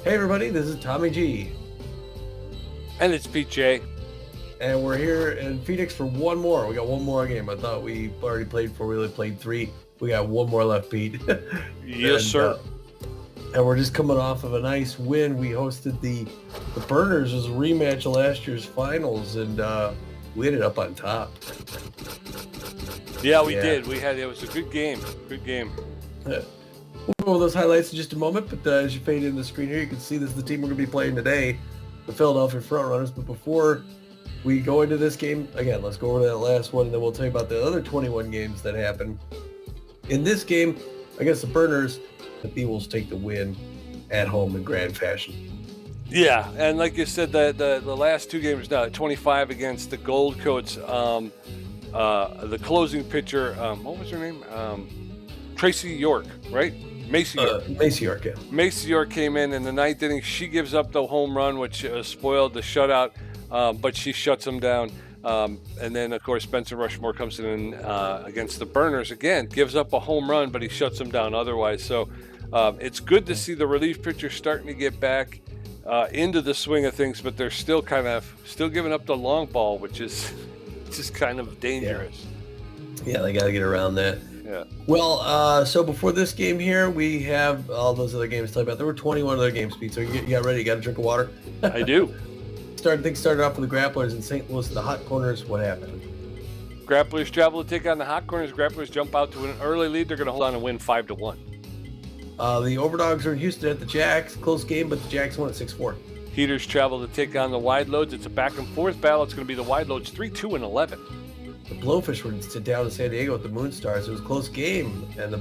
Hey everybody, this is Tommy G. And it's PJ. And we're here in Phoenix for one more. We got one more game. I thought we already played 4, we only played 3. We got one more left, Pete. Yes, sir. And we're just coming off of a nice win. We hosted the Burners as a rematch of last year's finals, and we ended up on top. Yeah, we did. It was a good game. Good game. We'll go over those highlights in just a moment, but as you fade in the screen here, you can see this is the team we're going to be playing today, the Philadelphia Frontrunners. But before we go into this game, again, let's go over that last one, and then we'll tell you about the other 21 games that happened. In this game, against the Burners, the Beewolves take the win at home in grand fashion. Yeah, and like you said, the last two games now, 25 against the Gold Coats. The closing pitcher, what was her name? Tracy York, right? Macy York. Macy York, yeah. Macy York came in the ninth inning. She gives up the home run, which spoiled the shutout, but she shuts them down. And then, of course, Spencer Rushmore comes in against the Burners again, gives up a home run, but he shuts them down otherwise. So it's good to see the relief pitchers starting to get back into the swing of things, but they're still giving up the long ball, which is just kind of dangerous. Yeah, they got to get around that. Yeah. Well, so before this game here, we have all those other games to tell you about. There were 21 other games, Pete. So you got ready? You got a drink of water? I do. Things started off with the Grapplers in St. Louis. The Hot Corners, what happened? Grapplers travel to take on the Hot Corners. Grapplers jump out to an early lead. They're going to hold on and win 5-1. The Overdogs are in Houston at the Jacks. Close game, but the Jacks won at 6-4. Heaters travel to take on the Wide Loads. It's a back and forth battle. It's going to be the Wide Loads 3-2 and 11. The Blowfish were down in San Diego with the Moonstars. It was a close game, and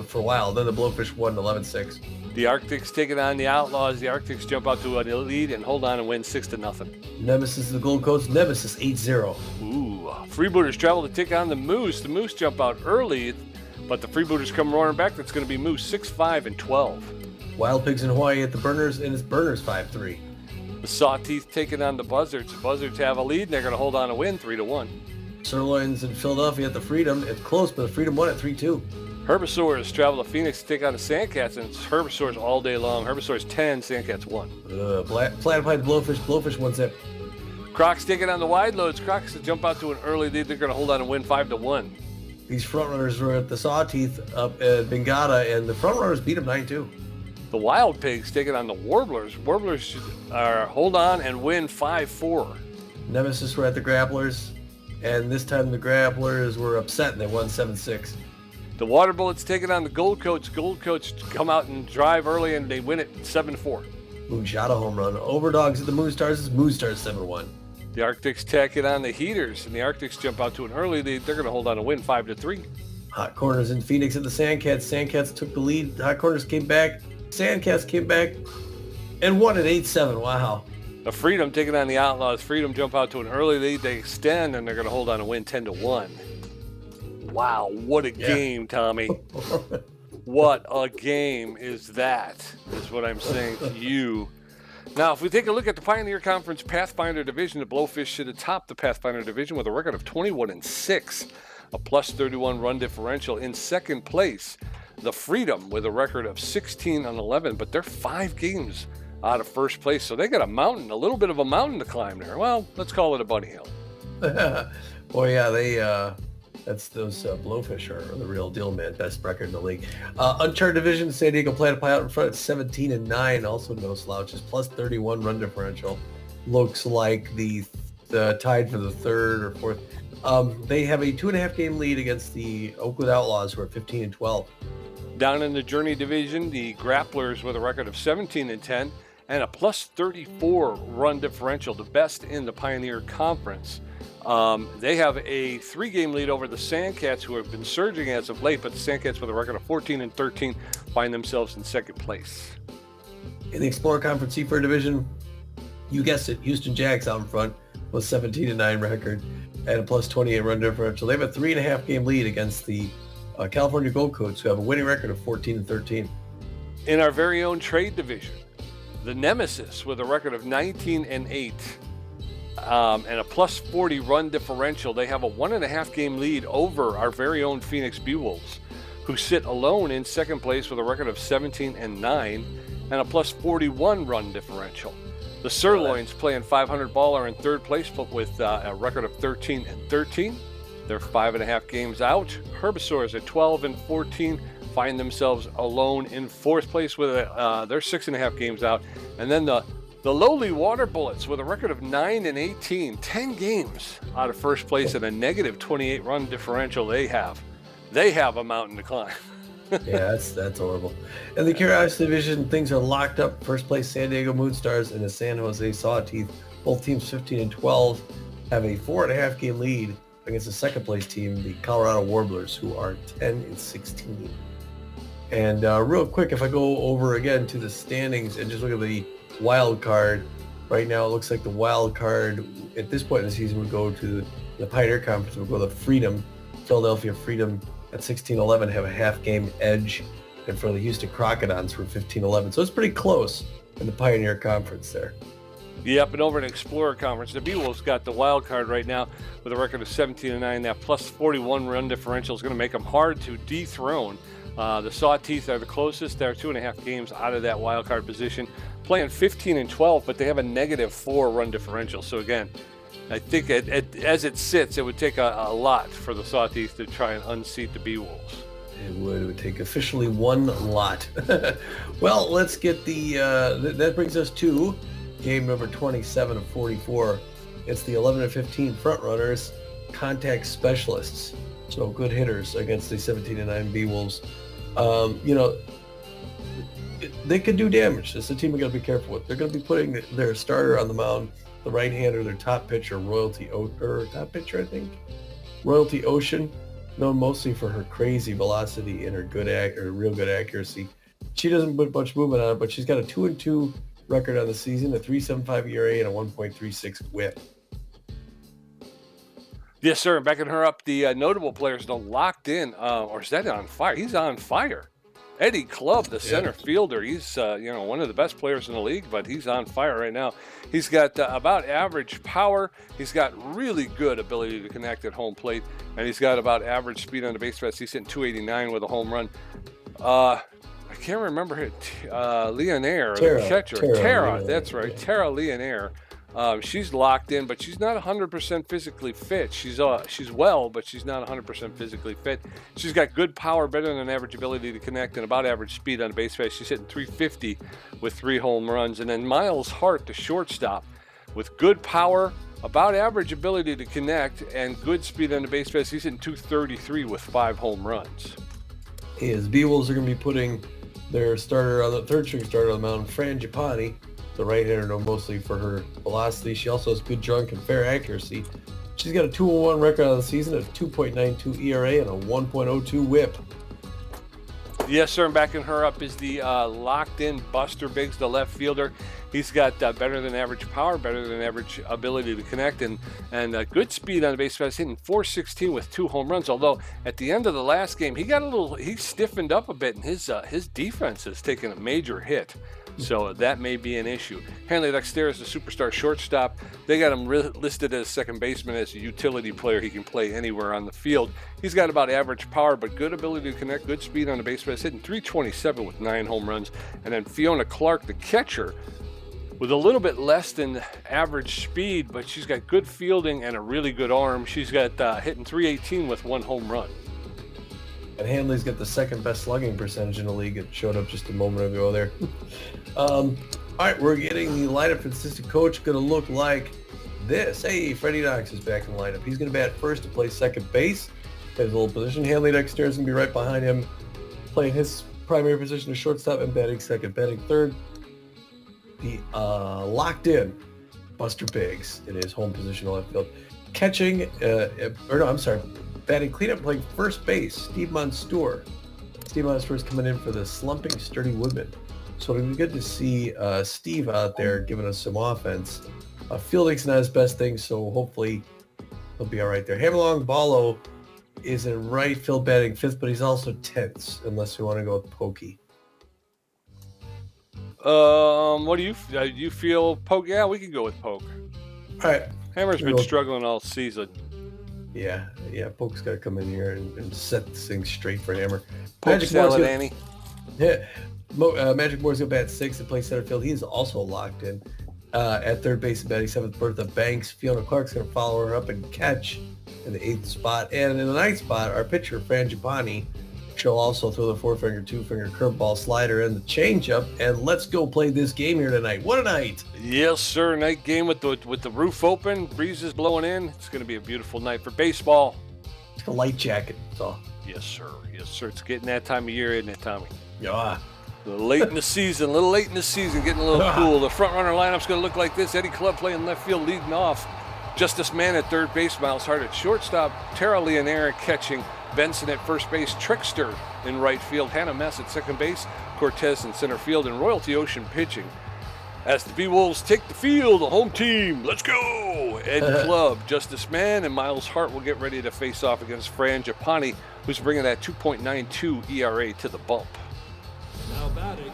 for a while. Then the Blowfish won 11-6. The Arctics taking on the Outlaws. The Arctics jump out to a lead and hold on and win 6-0. Nemesis of the Gold Coast. Nemesis 8-0. Ooh. Freebooters travel to take on the Moose. The Moose jump out early, but the Freebooters come roaring back. That's going to be Moose 6-5 and 12. Wild Pigs in Hawaii at the Burners, and it's Burners 5-3. The Sawteeth taking on the Buzzards. The Buzzards have a lead, and they're going to hold on and win 3-1. Sirloins in Philadelphia at the Freedom. It's close, but the Freedom won at 3-2. Herbisaurs travel to Phoenix to take on the Sandcats, and it's Herbisaurs all day long. Herbisaurs 10, Sandcats 1. Platypide Blowfish. Blowfish 1-zip. Crocs taking on the Wide Loads. Crocs to jump out to an early lead. They're going to hold on and win 5-1. These Frontrunners were at the Sawteeth up at Bengata, and the Frontrunners beat them 9-2. The Wild Pigs taking on the Warblers. Warblers hold on and win 5-4. Nemesis were at the Grapplers, and this time the Grapplers were upset, and they won 7-6. The Water Bullets taking on the Gold Coats. Gold Coats come out and drive early, and they win it 7-4. Moonshot a home run. Overdogs at the Moonstars. It's Moonstars 7-1. The Arctics taking on the Heaters, and the Arctics jump out to an early lead. They're going to hold on and win 5-3. Hot Corners in Phoenix at the Sandcats. Sandcats took the lead. Hot Corners came back. Sandcats came back and won at 8-7. Wow. The Freedom taking on the Outlaws. Freedom jump out to an early lead. They extend, and they're going to hold on and win 10-1. Wow, what a game, Tommy. What a game is that, is what I'm saying to you. Now, if we take a look at the Pioneer Conference Pathfinder Division, the Blowfish should atop the Pathfinder Division with a record of 21-6, a plus 31 run differential. In second place, the Freedom with a record of 16-11, but they're 5 games out of first place, so they got a little bit of a mountain to climb there. Well, let's call it a bunny hill. Boy, yeah, those Blowfish are the real deal, man. Best record in the league. Uncharted Division, San Diego Platypi out in front at 17-9, also no slouches, plus 31 run differential. Looks like the tied for the third or fourth. They have a 2.5 game lead against the Oakland Outlaws, who are 15-12. Down in the Journey Division, the Grapplers with a record of 17-10 and a plus 34 run differential, the best in the Pioneer Conference. They have a 3-game lead over the Sandcats, who have been surging as of late, but the Sandcats with a record of 14-13 find themselves in second place. In the Explorer Conference Seafarer Division, you guessed it, Houston Jacks out in front with 17-9 record and a plus 28 run differential. They have a 3.5 game lead against the California Gold Coats, who have a winning record of 14-13. In our very own trade division, the Nemesis with a record of 19-8 and a plus 40 run differential. They have a 1.5 game lead over our very own Phoenix Beewolves, who sit alone in second place with a record of 17-9 and a plus 41 run differential. The Sirloins playing 500 ball are in third place, but with a record of 13-13. They're 5.5 games out. Herbivores at 12-14 find themselves alone in fourth place with they're 6.5 games out. And then the lowly Water Bullets with a record of 9-18, 10 games out of first place and a negative 28 run differential. They have a mountain to climb. Yeah, that's horrible. In the Curiosity Division, things are locked up. First place, San Diego Moonstars and the San Jose Sawteeth. Both teams 15-12 have a 4.5 game lead against the second place team, the Colorado Warblers, who are 10-16. And real quick, if I go over again to the standings and just look at the wild card, right now it looks like the wild card at this point in the season would go to the Pioneer Conference, would go to Freedom, Philadelphia Freedom at 16-11 have a half game edge, and for the Houston Crocodons for 15-11. So it's pretty close in the Pioneer Conference there. Yep, and over in Explorer Conference, the Beewolves got the wild card right now with a record of 17-9. That plus 41 run differential is going to make them hard to dethrone. The Sawteeth are the closest. They're 2.5 games out of that wild card position, playing 15-12, but they have a negative 4 run differential. So again, I think as it sits, it would take a lot for the Sawteeth to try and unseat the Beewolves. It would take officially one lot. Well, let's get that brings us to game number 27 of 44. It's the 11-15 Frontrunners, contact specialists. So good hitters against the 17-9 Beewolves. They could do damage. It's a team we got to be careful with. They're going to be putting their starter on the mound, the right-hander, their top pitcher, Royalty Ocean, known mostly for her crazy velocity and her real good accuracy. She doesn't put much movement on it, but she's got a 2-2 record on the season, a 3.75 ERA, and a 1.36 WHIP. Yes, sir. Backing her up, the notable players though locked in, or is that on fire? He's on fire. Eddie Clubb, the center fielder, he's one of the best players in the league, but he's on fire right now. He's got about average power. He's got really good ability to connect at home plate, and he's got about average speed on the base paths. He's hitting 289 with a home run. I can't remember her. Leonaire, the catcher. Tara, that's right. Yeah. Tara Leonaire. She's locked in, but she's not 100% physically fit. She's well, but she's not 100% physically fit. She's got good power, better than average ability to connect, and about average speed on the base paths. She's hitting 350 with 3 home runs. And then Miles Hart, the shortstop, with good power, about average ability to connect, and good speed on the base paths. He's hitting 233 with 5 home runs. His Beewolves are going to be putting their starter on the third string starter on the mound, Fran Giappani, the right-hander, known mostly for her velocity. She also has good drunk and fair accuracy. She's got a 2-1 record on the season, a 2.92 ERA, and a 1.02 WHIP. Yes, sir. And backing her up is the locked-in Buster Biggs, the left fielder. He's got better than average power, better than average ability to connect, and good speed on the base paths, hitting 416 with 2 home runs. Although at the end of the last game, he stiffened up a bit, and his defense has taken a major hit. So that may be an issue. Hanley Dexter is the superstar shortstop. They got him listed as second baseman, as a utility player. He can play anywhere on the field. He's got about average power, but good ability to connect, good speed on the base paths, hitting 327 with 9 home runs. And then Fiona Clark, the catcher, with a little bit less than average speed, but she's got good fielding and a really good arm. She's got hitting 318 with 1 home run. And Hanley's got the second best slugging percentage in the league. It showed up just a moment ago there. All right, we're getting the lineup for the assistant coach. Going to look like this. Hey, Freddie Knox is back in the lineup. He's going to bat first to play second base. His old position. Hanley Dexter is going to be right behind him, playing his primary position as shortstop and batting second. Batting third, the locked in Buster Biggs in his home position on left field. Catching, batting cleanup, playing first base, Steve Monstour. Steve Monstour is coming in for the slumping Sturdy Woodman. So it'll be good to see Steve out there giving us some offense. Fielding's not his best thing, so hopefully he'll be all right there. Hammerlong Ballo is in right field batting fifth, but he's also tense, unless we want to go with Pokey. What do you feel? Poke? Yeah, we can go with Poke. All right. Hammer's been struggling all season. Yeah. Poke's got to come in here and set things straight for Hammer. Poke salad, Annie. Yeah. Magic Moore's going to bat 6 and play center field. He is also locked in. At third base, batting 7th, Bertha Banks. Fiona Clark's going to follow her up and catch in the 8th spot. And in the 9th spot, our pitcher, Fran Giappani. She'll also throw the 4-finger, 2-finger curveball slider and the changeup. And let's go play this game here tonight. What a night! Yes, sir. Night game with the roof open, breezes blowing in. It's going to be a beautiful night for baseball. It's a light jacket, that's all. Yes, sir. Yes, sir. It's getting that time of year, isn't it, Tommy? Yeah. A little late in the season, getting a little cool. The front runner lineup's going to look like this. Eddie Club playing left field, leading off. Justice Mann at third base, Miles Hart at shortstop, Tara Leonera catching, Benson at first base, Trickster in right field, Hannah Mess at second base, Cortez in center field, and Royalty Ocean pitching. As the Beewolves take the field, the home team, let's go! Ed Club, Justice Mann, and Miles Hart will get ready to face off against Fran Giappani, who's bringing that 2.92 ERA to the bump. Now batting,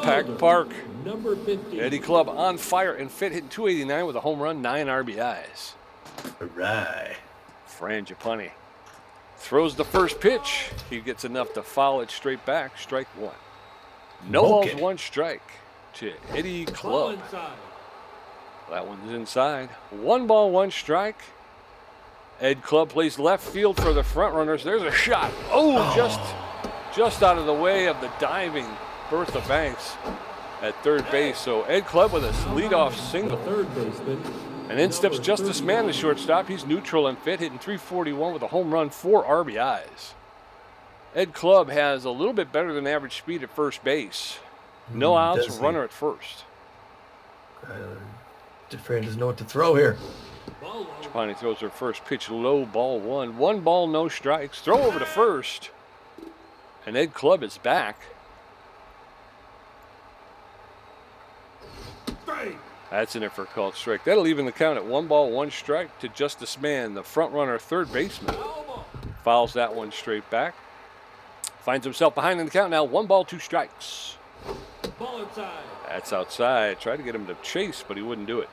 Pack Park. number 50. Eddie Club on fire and fit, hitting 289 with a home run, 9 RBIs. All right. Fran Giappani throws the first pitch. He gets enough to foul it straight back. Strike one. No balls, one strike to Eddie Ball Club. inside. That one's inside. 1 ball, 1 strike. Ed Club plays left field for the front runners. There's a shot. Just out of the way of the diving Bertha Banks at third base. So Ed Club with a leadoff single. Third baseman. And in steps Justice Mann, the shortstop. He's neutral and fit, hitting 341 with a home run, 4 RBIs. Ed Club has a little bit better than average speed at first base. No outs, runner at first. Fran doesn't know what to throw here. Giappani throws her first pitch low, ball 1. 1 ball, no strikes. Throw over to first. And Ed Club is back. That's in there for a called strike. That'll even the count at 1 ball, 1 strike to Justice Mann, the front runner, third baseman. Fouls that one straight back. Finds himself behind in the count now. 1 ball, 2 strikes. Ball inside. That's outside. Tried to get him to chase, but he wouldn't do it.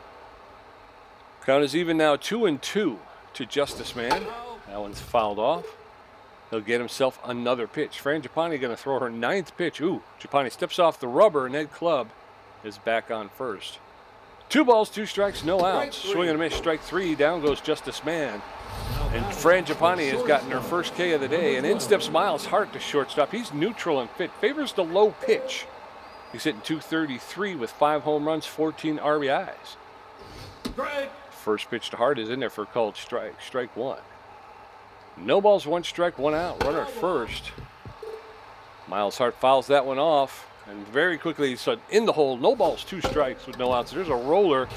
Count is even now 2-2 to Justice Mann. That one's fouled off. He'll get himself another pitch. Fran Giappani going to throw her 9th pitch. Ooh, Giappani steps off the rubber, and Ed Club is back on first. 2 balls, 2 strikes, no outs. Swing and a miss, strike 3. Down goes Justice Mann. And Fran Giappani has gotten her first K of the day. And in steps Miles Hart to shortstop. He's neutral and fit. Favors the low pitch. He's hitting 233 with 5 home runs, 14 RBIs. First pitch to Hart is in there for a called strike. Strike 1. No balls, 1 strike, 1 out. Runner at first. Miles Hart fouls that one off. And very quickly, he's in the hole. No balls, 2 strikes with no outs. There's a roller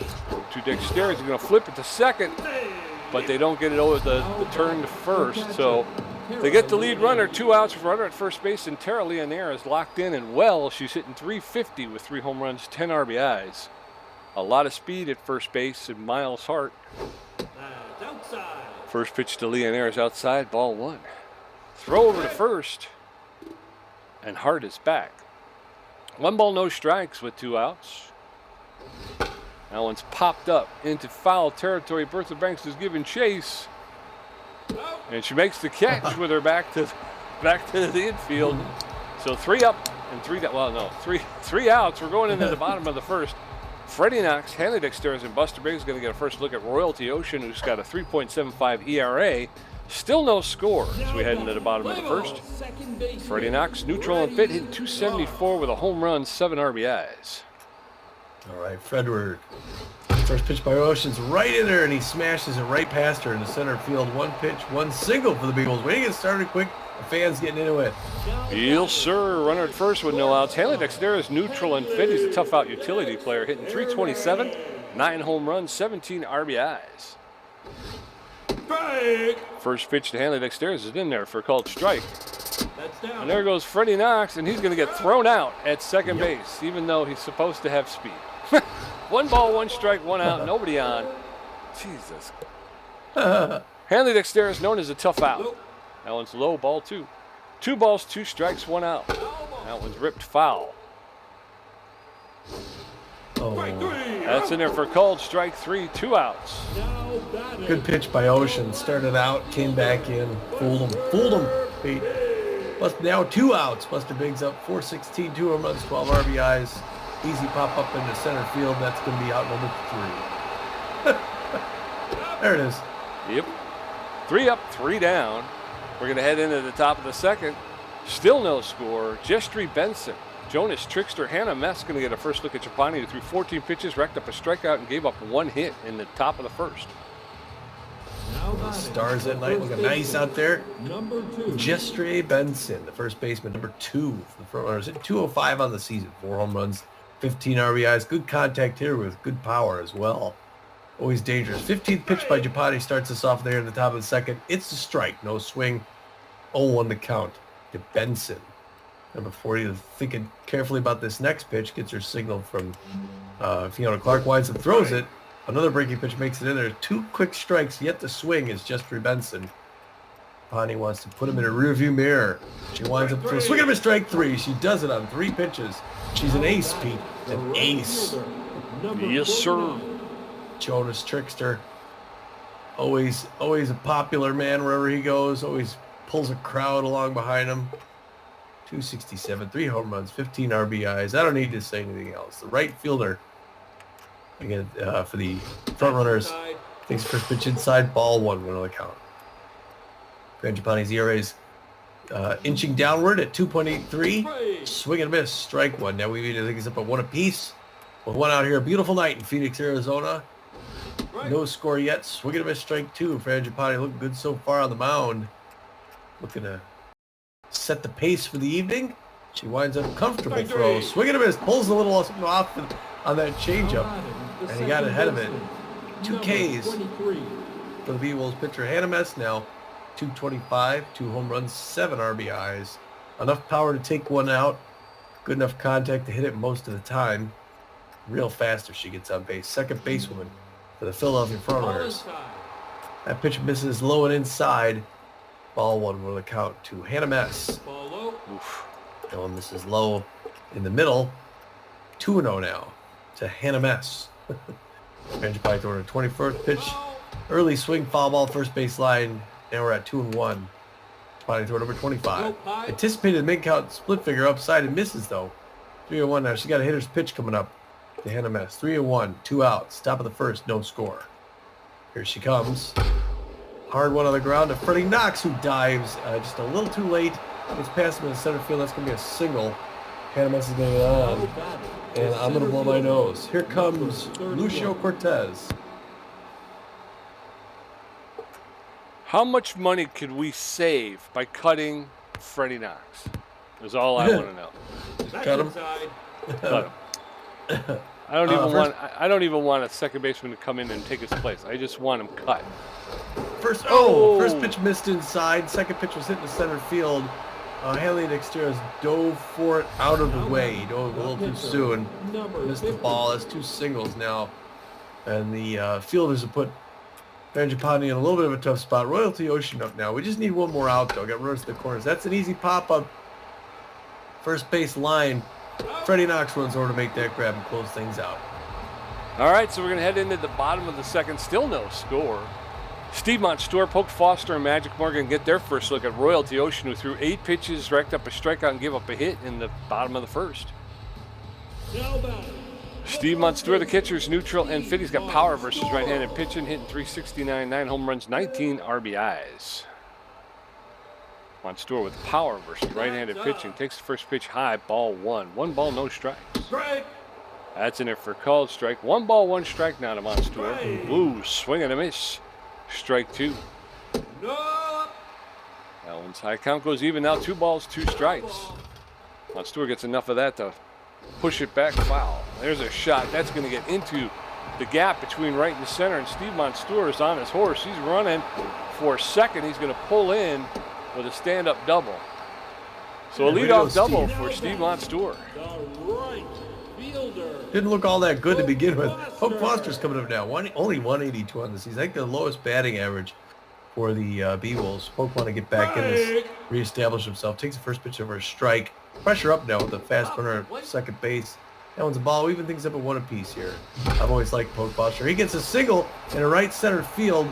to Dexterity. He's going to flip it to second. But they don't get it over the turn to first. So they get the lead runner. 2 outs with runner at first base. And Tara Leonera is locked in and well. She's hitting 350 with 3 home runs, 10 RBIs. A lot of speed at first base. And Miles Hart. First pitch to Leonera is outside. Ball 1. Throw over to first. And Hart is back. 1 ball, no strikes with 2 outs. That one's popped up into foul territory. Bertha Banks is giving chase. And she makes the catch with her back to the infield. So 3 up and 3 down. Well, no, three outs. We're going into the bottom of the first. Freddie Knox, Hanley Dexter's, and Buster Briggs going to get a first look at Royalty Ocean, who's got a 3.75 ERA. Still no score as we head into the bottom of the first. Freddie Knox, neutral and fit, hitting 274 with a home run, 7 RBIs. All right, Fredward. First pitch by Ocean's right in there, and he smashes it right past her in the center field. 1 pitch, 1 single for the Beagles. Way to get started quick. The fans getting into it. Yes, sir. Runner at first with no outs. Hanley Dexter is neutral and fit. He's a tough out utility player, hitting 327, 9 home runs, 17 RBIs. First pitch to Hanley Dexter is in there for a called strike. And there goes Freddie Knox, and he's going to get thrown out at second base, even though he's supposed to have speed. 1 ball, 1 strike, 1 out, nobody on. Jesus. Hanley Dexter is known as a tough out. That one's low, ball 2. 2 balls, 2 strikes, 1 out. That one's ripped foul. That's in there for called strike 3, 2 outs. Good pitch by Ocean. Started out, came back in, fooled him, Pete. Buster now 2 outs. Buster Biggs up 416, 2 home runs, 12 RBIs. Easy pop up into center field. That's going to be out number 3. There it is. Yep. 3 up, 3 down. We're going to head into the top of the second. Still no score. Jestry Benson. Jonas Trickster. Hannah Mess going to get a first look at Trapani, who threw 14 pitches, racked up a strikeout, and gave up 1 hit in the top of the first. Stars at night looking nice out there. Number 2. Jestry Benson, the first baseman, number 2 for the Frontrunners. Hit 205 on the season. 4 home runs, 15 RBIs. Good contact here with good power as well. Always dangerous. 15th pitch by Japati starts us off there in the top of the second. It's a strike. No swing. 0-1 the count to Benson. Number 40 thinking carefully about this next pitch. Gets her signal from Fiona Clark. Winds and throws it. Another breaking pitch makes it in there. 2 quick strikes yet to swing is Jestry Benson. Pani wants to put him in a rearview mirror. She winds up swinging him a strike 3. She does it on 3 pitches. She's an ace, Pete. An ace. Yes, sir. Jonas Trickster. Always a popular man wherever he goes. Always pulls a crowd along behind him. 267, 3 home runs, 15 RBIs. I don't need to say anything else. The right fielder, again, for the Frontrunners, takes the first pitch inside, ball 1 on the count. Frangipani's ERA is inching downward at 2.83. Swing and miss, strike 1. Now we think it's up at 1 apiece. With 1 out here, a beautiful night in Phoenix, Arizona. No score yet. Swing and a miss, strike 2. Frangipani looking good so far on the mound. Looking to set the pace for the evening. She winds up comfortable throw. Swing and a miss. Pulls a little something off on that changeup. And he got ahead of it. 2 Ks for the Beewolves pitcher. Hannah Mess now 225, 2 home runs, 7 RBIs. Enough power to take 1 out. Good enough contact to hit it most of the time. Real fast if she gets on base. Second basewoman for the Philadelphia Frontrunners. That pitch misses low and inside. Ball 1 with a count to Hannah Mess. Oof. That one misses low in the middle. 2-0 now to Hannah Mess. Frangipani throwing a 21st pitch. Early swing, foul ball, first base line. Now we're at 2-1. Pani throw number 25. Anticipated the mid-count split figure upside and misses though. 3-1 now. She got a hitter's pitch coming up to Hannah Mess. 3-1, 2 outs. Top of the first, no score. Here she comes. Hard one on the ground to Freddie Knox, who dives just a little too late. Gets past him in the center field. That's going to be a single. Hannah Mess is going to get on. And I'm going to blow my nose. Here comes Lucio Cortez. How much money could we save by cutting Freddie Knox? Is all I want to know. Cut him. Cut him. I don't even want a second baseman to come in and take his place. I just want him cut. First pitch missed inside. Second pitch was hit in the center field. Haley Dexteros dove for it out of the way. He dove a little too soon. Missed the ball. That's 2 singles now. And the fielders have put Frangipani in a little bit of a tough spot. Royalty Ocean up now. We just need 1 more out, though. Got runners to the corners. That's an easy pop-up. First base line. Freddie Knox runs over to make that grab and close things out. All right, so we're going to head into the bottom of the second. Still no score. Steve Montour, Polk Foster, and Magic Morgan get their first look at Royalty Ocean, who threw 8 pitches, racked up a strikeout, and gave up a hit in the bottom of the first. Steve Montour, the catcher, is neutral and fit. He's got power versus right-handed pitching, hitting .369, 9 home runs, 19 RBIs. Montour with power versus right-handed pitching. Takes the first pitch high, ball 1. 1 ball, no strikes. That's in there for called strike. 1 ball, 1 strike now to Montour. Ooh, swing and a miss. Strike 2. That one's high. Count goes even now. 2 balls, 2 strikes. Montour gets enough of that to push it back. Foul. There's a shot. That's going to get into the gap between right and center. And Steve Montour is on his horse. He's running for second. He's going to pull in with a stand-up double. So a leadoff double for Steve Montour. Didn't look all that good to begin with. Polk Foster's coming up now. Only 182 on the season. I think the lowest batting average for the Beewolves. Polk want to get back in this, reestablish himself. Takes the first pitch over a strike. Pressure up now with the fast runner at second base. That one's a ball. We even things up at 1 apiece here. I've always liked Polk Foster. He gets a single in a right center field.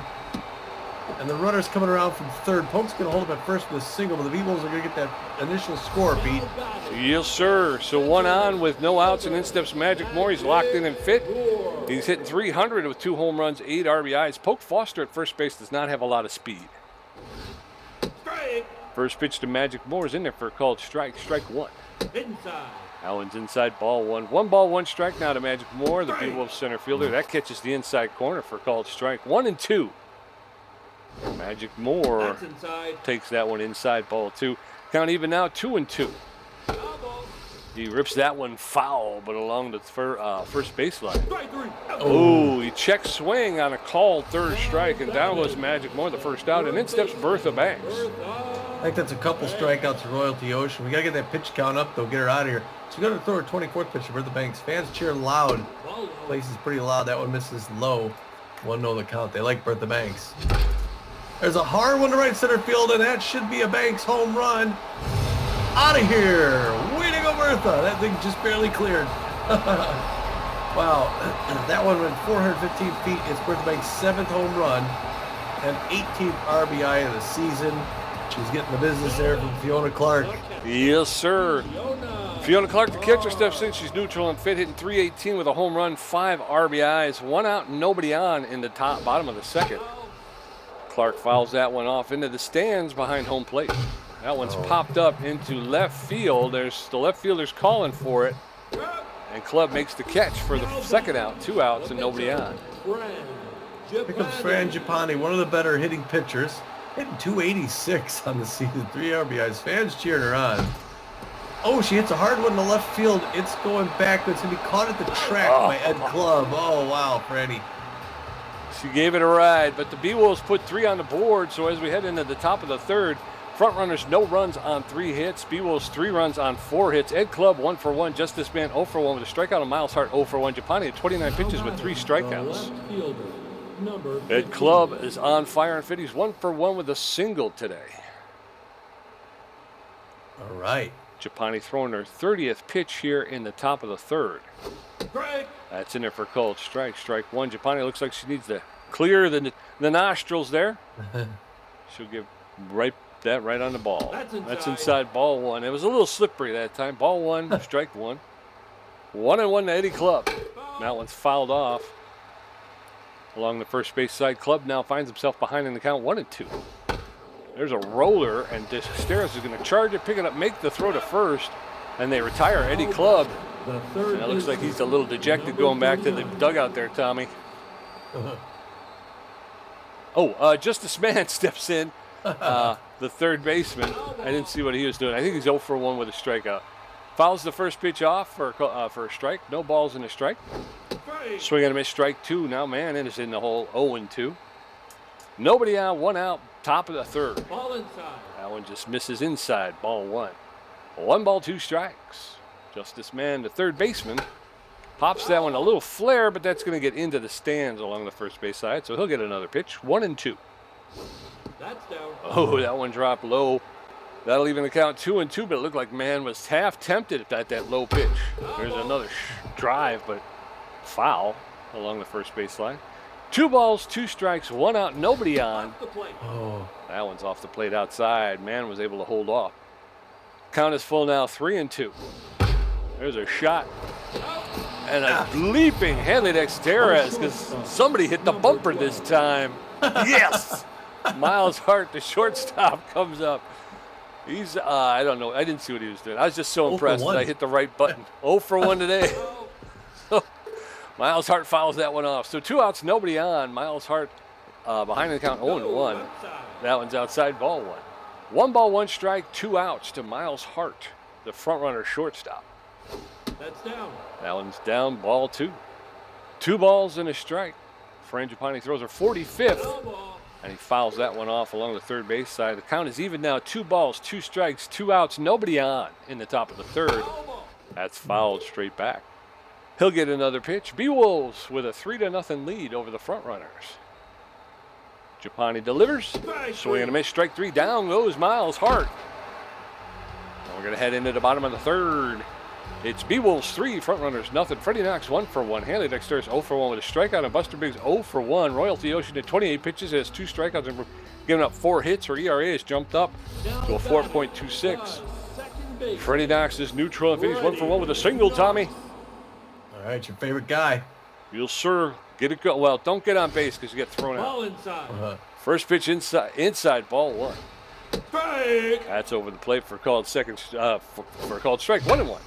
And the runner's coming around from third. Polk's going to hold up at first with a single, but the Beewolves are going to get that initial score, Pete. Yes, sir. So 1 on with no outs, and in steps Magic Moore. He's locked in and fit. He's hitting 300 with 2 home runs, 8 RBIs. Polk Foster at first base does not have a lot of speed. First pitch to Magic Moore is in there for a called strike. Strike 1. Inside. Allen's inside, ball 1. 1 ball, 1 strike now to Magic Moore, the Beewolves center fielder. That catches the inside corner for a called strike. 1 and 2. Magic Moore takes that one inside, ball 2. Count even now, 2 and 2. He rips that one foul, but along the first baseline. Oh, he checks swing on a called third strike, and down goes Magic Moore, the first out, and in steps Bertha Banks. I think that's a couple strikeouts to Royalty Ocean. We got to get that pitch count up, though, get her out of here. So we got to throw her 24th pitch to Bertha Banks. Fans cheer loud. Place is pretty loud. That one misses low. 1-0 the count. They like Bertha Banks. There's a hard one to right center field, and that should be a Banks home run. Outta Here. Way to go, Bertha. That thing just barely cleared. Wow. That one went 415 feet. It's Bertha Banks' 7th home run and 18th RBI of the season. She's getting the business there from Fiona Clark. Yes, sir. Fiona Clark, the catcher, steps in. She's neutral and fit, hitting 318 with a home run, 5 RBIs, 1 out, nobody on in the bottom of the second. Clark fouls that one off into the stands behind home plate. That one's popped up into left field. There's the left fielder's calling for it. And Club makes the catch for the second out. 2 outs and nobody on. Here comes Fran Japani, one of the better hitting pitchers. Hitting 286 on the season, 3 RBIs. Fans cheering her on. Oh, she hits a hard one in the left field. It's going back. It's going to be caught at the track by Ed Club. Oh, wow, Franny. She gave it a ride, but the Beewolves put 3 on the board. So as we head into the top of the third, Frontrunners no runs on 3 hits. Beewolves 3 runs on 4 hits. Ed Club 1 for 1. Justice Man 0 for 1 with a strikeout. And Miles Hart 0 for 1. Japani had 29 pitches with 3 strikeouts. Ed Club is on fire and fit. He's 1 for 1 with a single today. All right. Japani throwing her 30th pitch here in the top of the third. That's in there for a called strike. Strike 1. Japani looks like she needs to clear the nostrils there. She'll give that right on the ball. That's inside, ball 1. It was a little slippery that time. Ball 1, strike 1. 1-1 to Eddie Club. That one's fouled off. Along the first base side, Club now finds himself behind in the count 1-2. There's a roller, and Desteros is going to charge it, pick it up, make the throw to first, and they retire Eddie Club. And it looks like he's a little dejected going back to the dugout there, Tommy. Justice Man steps in, the third baseman. I didn't see what he was doing. I think he's 0 for 1 with a strikeout. Fouls the first pitch off for a strike. No balls in a strike. Swing and a miss, strike 2. Now Manning is in the hole, 0-2. Nobody out, 1 out, top of the third. Ball inside. That one just misses inside, ball 1. 1 ball, 2 strikes. Justice Man, the third baseman, pops that one a little flare, but that's going to get into the stands along the first base side, so he'll get another pitch, 1-2. That's down. Oh, that one dropped low. That'll even the count 2-2, but it looked like Man was half tempted at that low pitch. There's another drive, but foul along the first base line. 2 balls, 2 strikes, 1 out, nobody on. Oh, That one's off the plate outside. Man was able to hold off. Count is full now, 3-2. There's a shot. And a leaping Hanley Dexteres, because somebody hit the bumper this time. Yes! Miles Hart, the shortstop, comes up. He's, I don't know. I didn't see what he was doing. I was just so impressed that I hit the right button. 0 for 1 today. So, Miles Hart fouls that one off. So 2 outs, nobody on. Miles Hart behind the count 0-1. That one's outside, ball 1. 1 ball, 1 strike, 2 outs to Miles Hart, the front runner shortstop. That's down. That one's down, ball 2. 2 balls and a strike. Frangipani throws her 45th, and he fouls that one off along the third base side. The count is even now, 2 balls, 2 strikes, 2 outs, nobody on in the top of the third. That's fouled straight back. He'll get another pitch. Beewolves with a 3-0 lead over the front runners. Japani delivers. Swing and a miss, strike 3. Down goes Miles Hart. And we're going to head into the bottom of the third. It's Beewolves 3, Frontrunners nothing. Freddie Knox 1 for 1. Hanley Dexter is 0 for 1 with a strikeout. And Buster Biggs 0 for 1. Royalty Ocean at 28 pitches has 2 strikeouts. And giving up 4 hits. Her ERA has jumped up to a 4.26. Freddie Knox is neutral and he's 1 for 1 with a single, Tommy. All right, your favorite guy. You'll sure get it go. Well, don't get on base because you get thrown out. Ball inside. First pitch inside, ball 1. Strike. That's over the plate for called second for called strike. 1-1.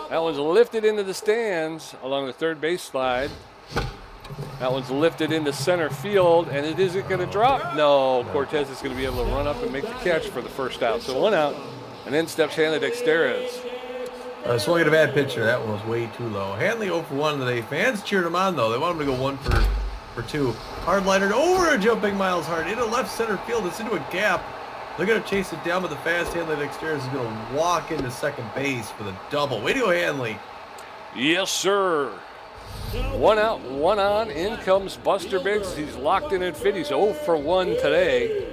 That one's lifted into the stands along the third base slide. That one's lifted into center field, and it isn't going to drop. No, Cortez is going to be able to run up and make the catch for the first out. So 1 out, and then steps Hanley Dexterez. Swung at a bad pitcher. That one was way too low. Hanley 0 for 1 today. Fans cheered him on, though. They want him to go 1 for 2. Hardliner over a jumping Miles Hard into left center field. It's into a gap. They're going to chase it down, but the fast Hanley Dexterez is going to walk into second base for the double. Way to go, Hanley. Yes, sir. 1 out, 1 on. In comes Buster Biggs. He's locked in fit. He's 0 for 1 today.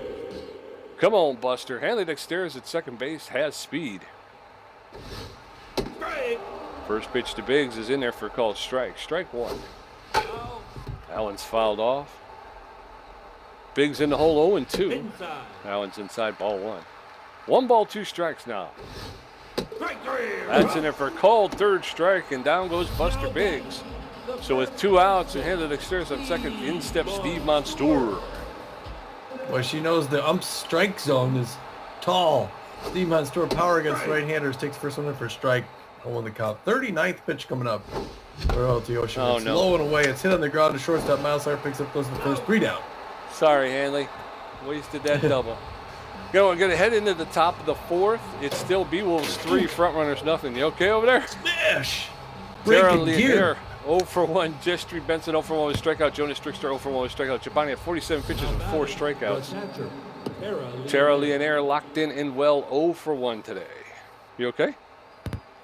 Come on, Buster. Hanley Dexterez at second base has speed. First pitch to Biggs is in there for a called strike. Strike 1. That one's fouled off. Biggs in the hole 0-2. That one's inside, ball 1. 1 ball, 2 strikes now. That's in there for a called third strike, and down goes Buster Biggs. So with 2 outs and Hanley Dexterez on second, in steps Steve Monstour. Well, she knows the ump's strike zone is tall. Steve Monstour, power against right-handers, takes first one in for a strike. 0 on the count. 39th pitch coming up. Royalty Ocean. Oh, it's no. low and away. It's hit on the ground to shortstop. Miles Hart picks up those the first 3 down. Sorry, Hanley. Wasted that double. We're going to head into the top of the 4th. It's still Beewolves 3, Frontrunners nothing. You okay over there? Smash! Tara Breaking gear. 0 for 1. Jestry Benson 0 for 1 with strikeout. Jonas Trickster 0 for 1 with strikeout. Chobani had 47 pitches and 4 strikeouts. Tara Leonaire locked in and well 0 for 1 today. You okay?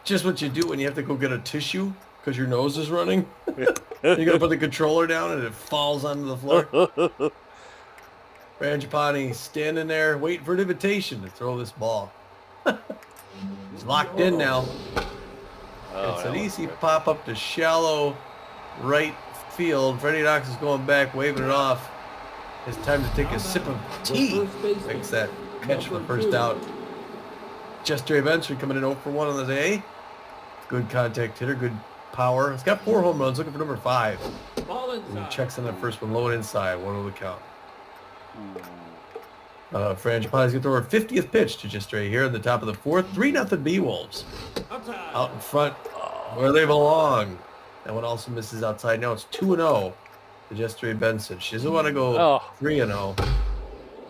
Just what you do when you have to go get a tissue because your nose is running. You're going to put the controller down and it falls onto the floor. Frangipani standing there waiting for an invitation to throw this ball. He's locked in now. It's an easy pop up to shallow right field. Freddie Knox is going back, waving it off. It's time to take a sip of tea. Makes that catch for the first out. Chester Benson coming in 0 for 1 on the day. Good contact hitter, good power. He's got 4 home runs, looking for number 5. And he checks on that first one, low and inside, 1 on the count. Frangipani's going to throw her 50th pitch to just right here in the top of the 4th. 3-0 Beewolves. Out in front where they belong. That one also misses outside. Now it's 2-0 to Jestry Benson. She doesn't want to go 3-0.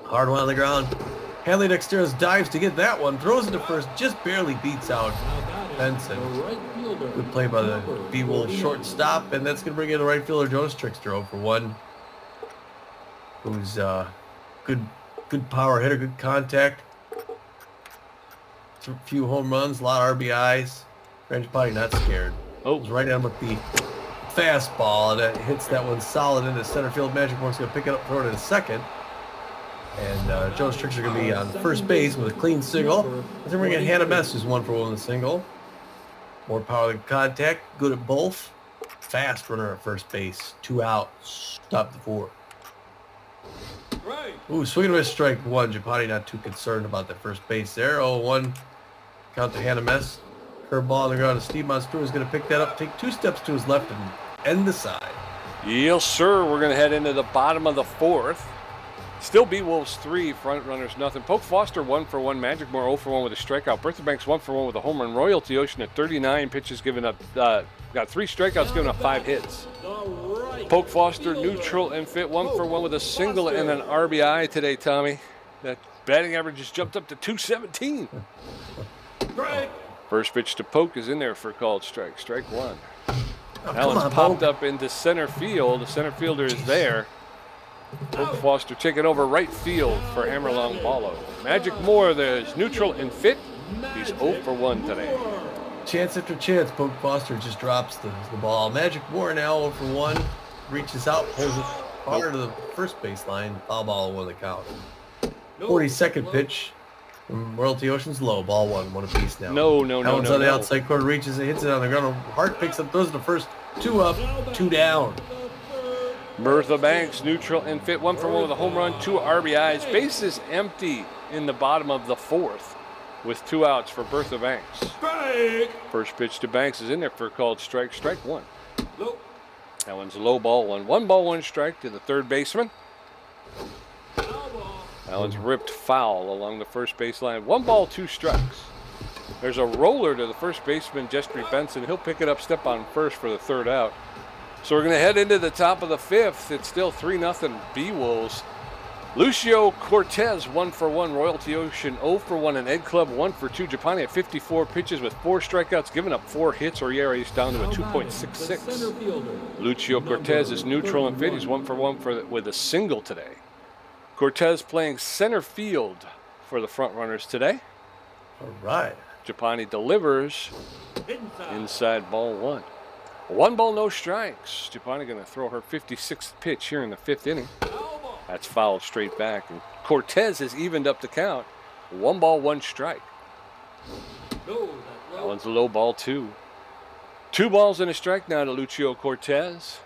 Hard one on the ground. Hanley Dexterez dives to get that one. Throws it to first. Just barely beats out Benson. Good play by the Beewolves shortstop. And that's going to bring in the right fielder, Jonas Trickster, 0 for 1. Who's good power hitter, good contact. A few home runs, a lot of RBIs. Frangipani not scared. Goes right on with the fastball, and it hits that one solid into center field. Magic More's going to pick it up, throw it in second. And Jonas Trickster going to be on first base with a clean single. Then we're going to Hannah Mess, who's 1 for 1 with a single. More power than contact, good at both. Fast runner at first base, 2 outs, top the 4. Ooh, swinging with strike 1. Japani not too concerned about that first base there. 0-1. Count to Hannah Mess. Curveball on the ground. Steve Monstour is going to pick that up, take 2 steps to his left, and end the side. Yes, sir. We're going to head into the bottom of the 4th. Still Beewolves 3, Frontrunners nothing. Poke Foster 1 for 1. Magic Moore 0 for 1 with a strikeout. Bertha Banks 1 for 1 with a home run. Royalty Ocean at 39 pitches given up. Got 3 strikeouts, giving up 5 hits. Poke Foster neutral and fit 1 for 1 with a single and an RBI today, Tommy. That batting average has jumped up to 217. First pitch to Poke is in there for a called strike. Strike 1. That one's popped up into center field. The center fielder is there. Poke Foster taking over right field for Hammerlong Ballo. Magic Moore, there's neutral and fit. He's 0 for 1 today. Chance after chance, Poke Foster just drops the ball. Magic Moore now 0 for 1. Reaches out, pulls it hard to the first baseline. Foul ball 1 the count. 42nd pitch from Royalty Ocean's low. Ball 1 apiece now. No. That one's on the outside corner, reaches it, hits it on the ground. Hart picks up, throws it to first. 2 up, 2 down. Bertha Banks, neutral and fit, 1 for 1 with a home run, 2 RBIs. Bases empty in the bottom of the 4th with 2 outs for Bertha Banks. First pitch to Banks is in there for a called strike. Strike 1. That one's a low ball one. 1 ball, 1 strike to the third baseman. That one's ripped foul along the first baseline. 1 ball, 2 strikes. There's a roller to the first baseman, Jeffrey Benson. He'll pick it up, step on first for the 3rd out. So we're going to head into the top of the 5th. It's still 3-0 Beewolves. Lucio Cortez, 1 for 1. Royalty Ocean, 0 for 1. And Ed Club, 1 for 2. Japani at 54 pitches with 4 strikeouts, giving up 4 hits, or ERA's down to a 2.66. Lucio Cortez is neutral and fit. He's 1 for 1 with a single today. Cortez playing center field for the Frontrunners today. All right. Japani delivers inside ball 1. 1 ball, no strikes. Japani going to throw her 56th pitch here in the 5th inning. That's fouled straight back. And Cortez has evened up the count. 1 ball, 1 strike. That one's a low ball, 2. 2 balls and a strike now to Lucio Cortez.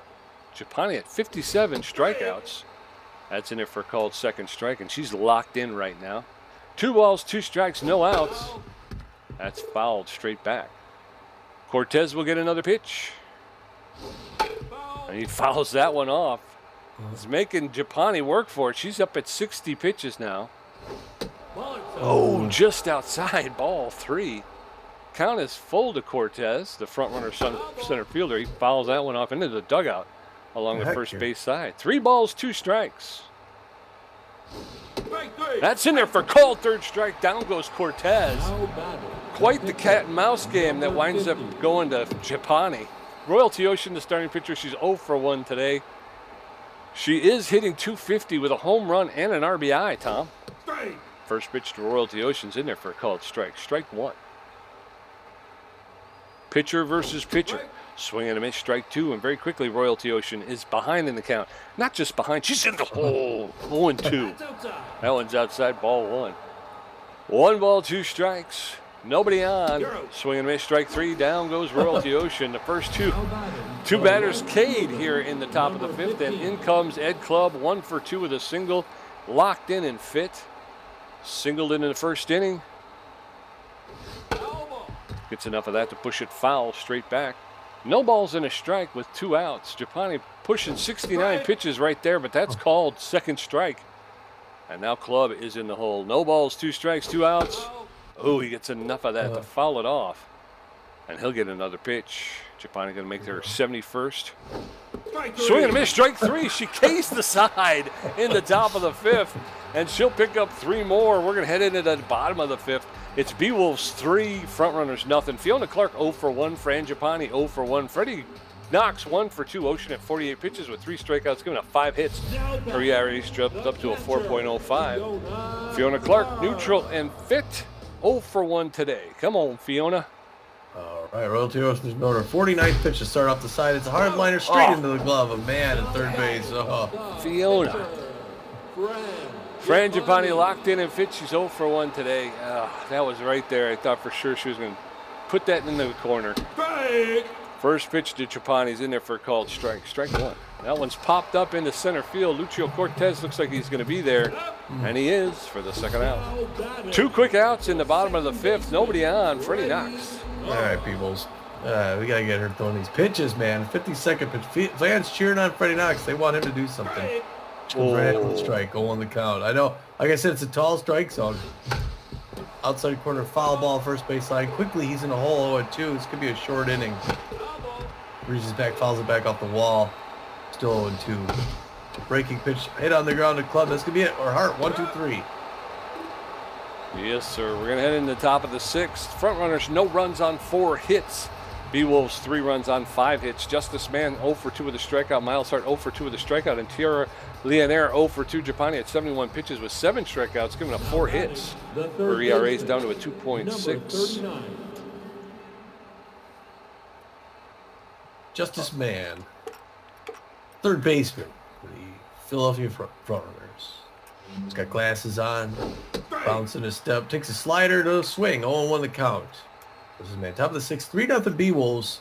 Japani at 57 strikeouts. That's in there for a called 2nd strike, and she's locked in right now. 2 balls, 2 strikes, no outs. That's fouled straight back. Cortez will get another pitch. And he fouls that one off. He's making Japani work for it. She's up at 60 pitches now. Oh, just outside, ball 3. Count is full to Cortez, the front runner center fielder. He fouls that one off into the dugout along the first base side. 3 balls, 2 strikes. That's in there for called 3rd strike. Down goes Cortez. Quite the cat and mouse game that winds up going to Japani. Royalty Ocean, the starting pitcher, she's 0 for 1 today. She is hitting .250 with a home run and an RBI, Tom. First pitch to Royalty Ocean's in there for a called strike. Strike 1. Pitcher versus pitcher. Swing and a miss, strike 2, and very quickly Royalty Ocean is behind in the count. Not just behind, she's in the hole. 0-2. That one's outside, ball 1. 1 ball, 2 strikes. Nobody on. Swing and miss, strike 3. Down goes Royalty Ocean. The first two batters Cade here in the top of the 5th, and in comes Ed Club, 1 for 2 with a single, locked in and fit. Singled in the 1st inning. Gets enough of that to push it foul straight back. No balls and a strike with 2 outs. Japani pushing 69 pitches right there, but that's called 2nd strike. And now Club is in the hole. No balls, 2 strikes, 2 outs. Oh, he gets enough of that to foul it off. And he'll get another pitch. Japani going to make their 71st. Swing and a miss, strike 3. She cased the side in the top of the 5th, and she'll pick up 3 more. We're going to head into the bottom of the 5th. It's Beewolves 3, Frontrunners nothing. Fiona Clark 0 for 1, Fran Japani 0 for 1. Freddie Knox 1 for 2. Ocean at 48 pitches with 3 strikeouts, giving up 5 hits. Her ERA's dropped up to a 4.05. Fiona Clark neutral and fit, 0 for 1 today. Come on, Fiona. All right, Royalty Ocean's going to 49th pitch to start off the side. It's a hard liner straight into the glove of man at 3rd base. Fiona. Fran Japani locked in and fit. She's 0 for 1 today. That was right there. I thought for sure she was going to put that into the corner. First pitch to Japani's in there for a called strike. Strike 1. That one's popped up into center field. Lucio Cortez looks like he's going to be there, and he is for the 2nd out. 2 quick outs in the bottom of the 5th. Nobody on. Freddie Knox. All right, peoples. We got to get her throwing these pitches, man. 52nd pitch. Fans cheering on Freddie Knox. They want him to do something. She comes right after the strike. Go on the count. I know. Like I said, it's a tall strike zone. Outside corner, foul ball, first base line. Quickly, he's in a hole 0-2. This could be a short inning. Reaches back, fouls it back off the wall. Still 0-2. Breaking pitch, hit on the ground to Club. That's going to be it. Or Hart, 1, 2, 3. Yes, sir. We're going to head into the top of the 6th. Frontrunners, no runs on 4 hits. Beewolves, 3 runs on 5 hits. Justice Mann, 0 for 2 with a strikeout. Miles Hart, 0 for 2 with a strikeout. And Tiara Leonaire, 0 for 2. Japani at 71 pitches with 7 strikeouts, giving up 4 hits. Her ERA's down to a 2.6. Justice Mann, 3rd baseman for the Philadelphia Frontrunners. He's got glasses on, bouncing his step, takes a slider to a swing, 0-1 the count. This is man, top of the 6th, 3-0 Beewolves.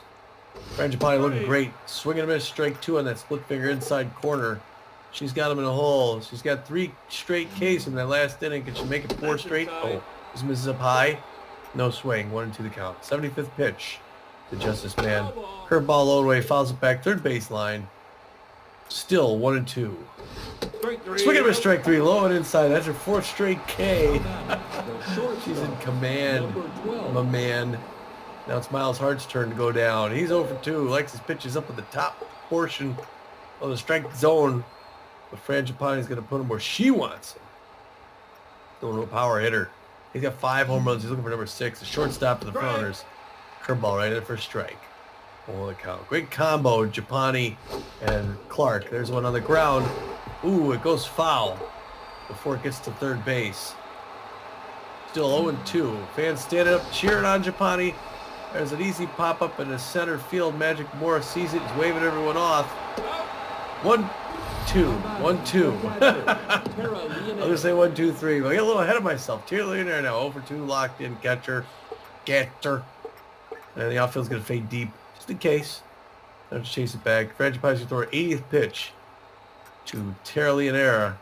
Frangipani looking great. Swinging and a miss, strike 2 on that split finger inside corner. She's got him in a hole. She's got 3 straight Ks in that last inning. Can she make it 4 straight? Oh, just misses up high. No swing. 1-2 the count. 75th pitch to Justice Man. Curveball low away, fouls it back. Third baseline. Still 1-2. Swing and a miss, strike 3. Low and inside. That's her 4th straight K. She's in command. My man. Now it's Miles Hart's turn to go down. He's 0 for 2. Likes his pitches up at the top portion of the strike zone. But Frangipani's going to put him where she wants him. Going to a power hitter. He's got 5 home runs. He's looking for number 6. The shortstop for the Frontrunners. Curveball right in for a strike. Holy cow. Great combo, Japani and Clark. There's one on the ground. Ooh, it goes foul before it gets to third base. Still 0-2. Fans standing up, cheering on Japani. There's an easy pop-up in the center field. Magic Morris sees it. He's waving everyone off. 1-2. 1-2. I'm going to say 1-2-3. But I get a little ahead of myself. Cheerleader now. 0 for 2 locked in. Catcher. And the outfield's going to fade deep. Just in case. Don't chase it back. Frangipani's going to throw her 80th pitch to Tara Leonera.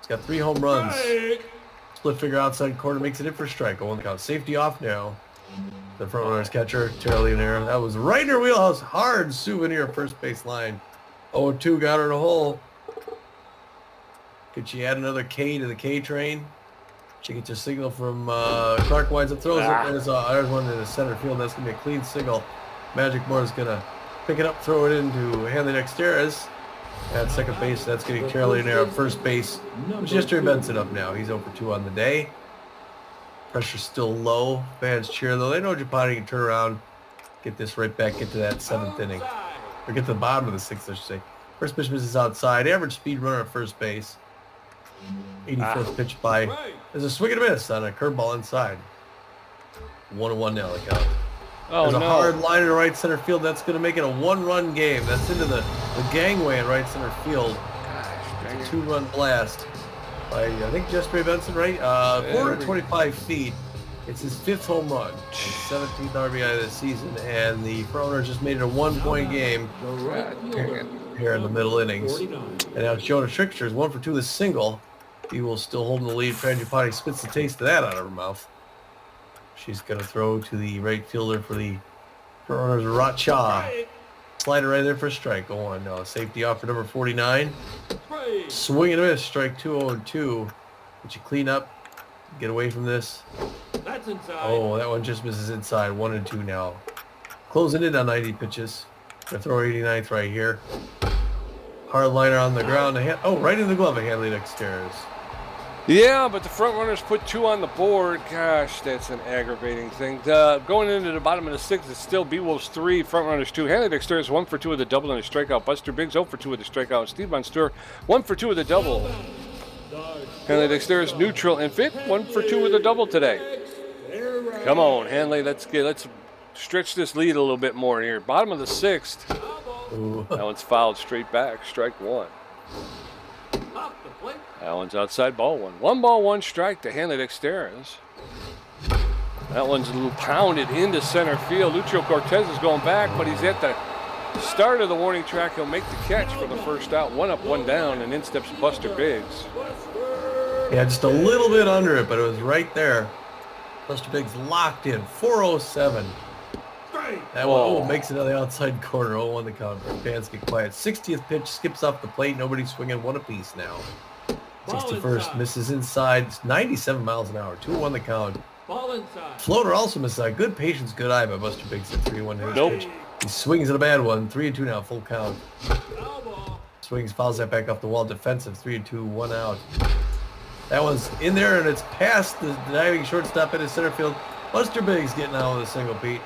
He's got 3 home runs. Split figure outside corner. Makes it in for a strike. 0 count. Safety off now. The Frontrunners catcher, Tara Leonera. That was right in her wheelhouse. Hard souvenir first base line. 0-2 got her in a hole. Could she add another K to the K train? She gets a signal from Clark, winds up, throws it. There's one in the center field. That's going to be a clean signal. Magic Moore is going to pick it up, throw it into Hanley Dexteras. At second base, that's getting Tara Leonera at first base. Jester Benson up now. He's 0 for 2 on the day. Pressure's still low. Fans cheer, though. They know Japani can turn around, get this right back, get to that 7th inning. Or get to the bottom of the 6th, I should say. First pitch misses outside. Average speed runner at first base. 84th pitch by. There's a swing and a miss on a curveball inside. 1-1 now the count. There's a hard line in right center field. That's going to make it a 1-run game. That's into the gangway in right center field. It's a 2-run blast by, I think, Jester Benson, right? 425 feet. It's his 5th home run, 17th RBI this season, and the Frontrunners just made it a 1-point game here in the middle innings. And now Jonah Trickster's 1 for 2 with a single. He will still hold the lead. Frangipani spits the taste of that out of her mouth. She's going to throw to the right fielder for the Frontrunners, Racha. Slider right there for a strike. Go on now. Safety off for number 49. Swing and a miss. Strike 2, 0-2. Get you clean up. Get away from this. That's inside. Oh, that one just misses inside. 1-2 now. Closing in on 90 pitches. Gonna throw 89th right here. Hard liner on the ground. Right in the glove of Hanley Dexteras. Yeah, but the Frontrunners put 2 on the board. Gosh, that's an aggravating thing. Going into the bottom of the 6th, it's still Beewolves 3, Frontrunners 2. Hanley Dexteras 1 for 2 with a double and a strikeout. Buster Biggs 0 for 2 with a strikeout. Steve Monster 1 for 2 with a double. Hanley Dexteras neutral and fit 1 for 2 with a double today. Come on, Hanley. Let's stretch this lead a little bit more here. Bottom of the 6th. Ooh. That one's fouled straight back. Strike 1. That one's outside, ball 1. 1 ball, 1 strike to Hanley Dexteras. That one's a little pounded into center field. Lucio Cortez is going back, but he's at the start of the warning track. He'll make the catch for the first out. 1 up, 1 down, and in steps Buster Biggs. Yeah, just a little bit under it, but it was right there. Buster Biggs locked in. 407. That one makes it on the outside corner. 0-1 the count. Fans get quiet. 60th pitch skips off the plate. Nobody's swinging 1 apiece now. 61st misses inside. It's 97 miles an hour. 2-1 the count. Floater also misses out. Good patience, good eye by Buster Biggs at 3-1 pitch. He swings at a bad one. 3-2 now. Full count. Swings, fouls that back off the wall. Defensive. 3-2. 1 out. That one's in there, and it's past the diving shortstop in his center field. Buster Biggs getting out with a single, Pete.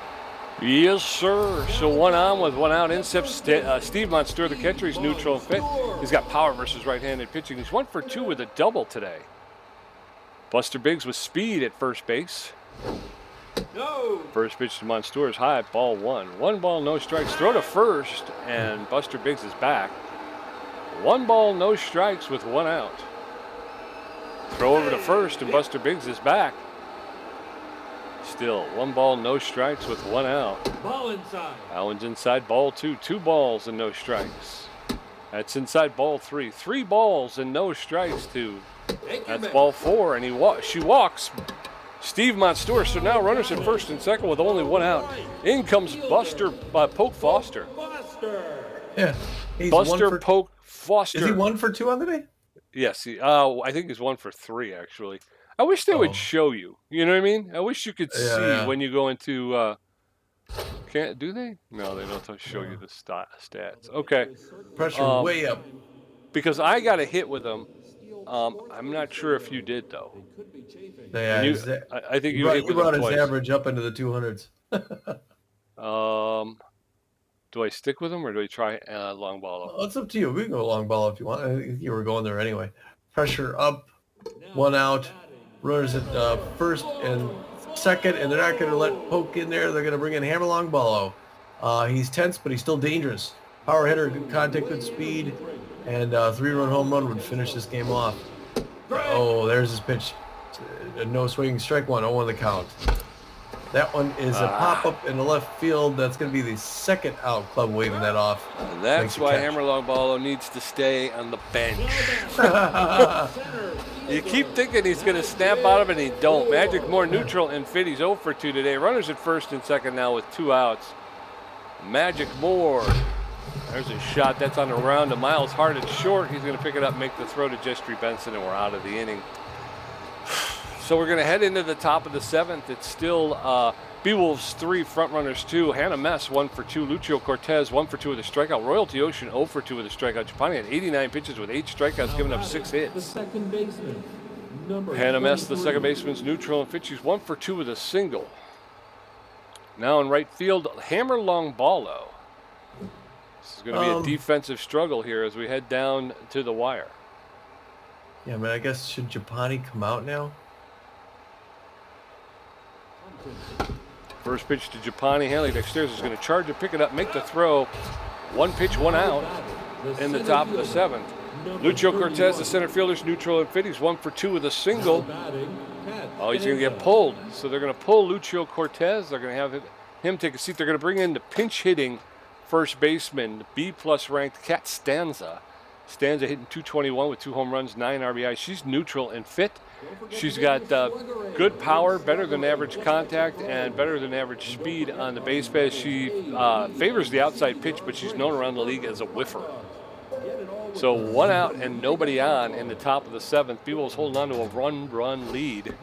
Yes, sir. So 1 on with 1 out. In steps Steve Monster, the catcher. He's neutral and fit. He's got power versus right-handed pitching. He's 1 for 2 with a double today. Buster Biggs with speed at first base. First pitch to Monster is high. Ball 1. 1 ball, no strikes. Throw to first, and Buster Biggs is back. 1 ball, no strikes with 1 out. Throw over to first, and Buster Biggs is back. Still 1 ball, no strikes with 1 out. Ball inside. That one's inside ball 2. 2 balls and no strikes. That's inside ball 3. 3 balls and no strikes to. That's ball 4, and she walks. Steve Montour. So now runners at first and second with only 1 out. In comes Buster Poke Foster. Yeah. He's Buster Poke Foster. Is he 1 for 2 on the day? Yes. I think he's 1 for 3 actually. I wish they would show you. You know what I mean? I wish you could see when you go into. Can't do they? No, they don't show you the stats. Okay. Pressure way up. Because I got a hit with him. I'm not sure if you did though. Yeah, I think you brought his twice. average up into the 200s. Do I stick with him or do I try long ball? Well, it's up to you. We can go long ball if you want. I think you were going there anyway. Pressure up, 1 out. Runners at first and second, and they're not going to let Poke in there. They're going to bring in Hammer Long Ballo. He's tense, but he's still dangerous. Power hitter, good contact, good speed, and 3-run home run would finish this game off. Oh, there's his pitch. No swing, strike 1, 0-1 the count. That one is a pop-up in the left field. That's going to be the 2nd out. Club waving that off. And that's why Hammer Long Ballo needs to stay on the bench. You keep thinking he's going to snap out of it, and he don't. Magic Moore neutral and fit. He's 0 for 2 today. Runners at first and second now with 2 outs. Magic Moore. There's a shot. That's on the ground to Miles Hart at short. He's going to pick it up, make the throw to Jestry Benson, and we're out of the inning. So we're going to head into the top of the 7th. It's still Beewolves 3, Frontrunners 2. Hannah Mess 1 for 2. Lucio Cortez 1 for 2 with a strikeout. Royalty Ocean 0 for 2 with a strikeout. Japani had 89 pitches with 8 strikeouts, giving up 6 hits. The second baseman. Hannah Mess, the second baseman's neutral and fit. She's 1 for 2 with a single. Now in right field, Hammer Long Ballo. This is going to be a defensive struggle here as we head down to the wire. Yeah, I guess should Japani come out now? First pitch to Japani. Haley Dexter's is going to charge it, pick it up, make the throw. 1 pitch, 1 out in the top of the 7th. Lucio Cortez, the center fielder's neutral and fit. He's 1 for 2 with a single. Oh, he's going to get pulled. So they're going to pull Lucio Cortez. They're going to have him take a seat. They're going to bring in the pinch hitting first baseman, B+ ranked Kat Stanza. Stanza hitting .221 with 2 home runs, 9 RBI. She's neutral and fit. She's got good power, better than average contact, and better than average speed on the base paths. She favors the outside pitch, but she's known around the league as a whiffer. So 1 out and nobody on in the top of the 7th. Beewolves holding on to a run lead.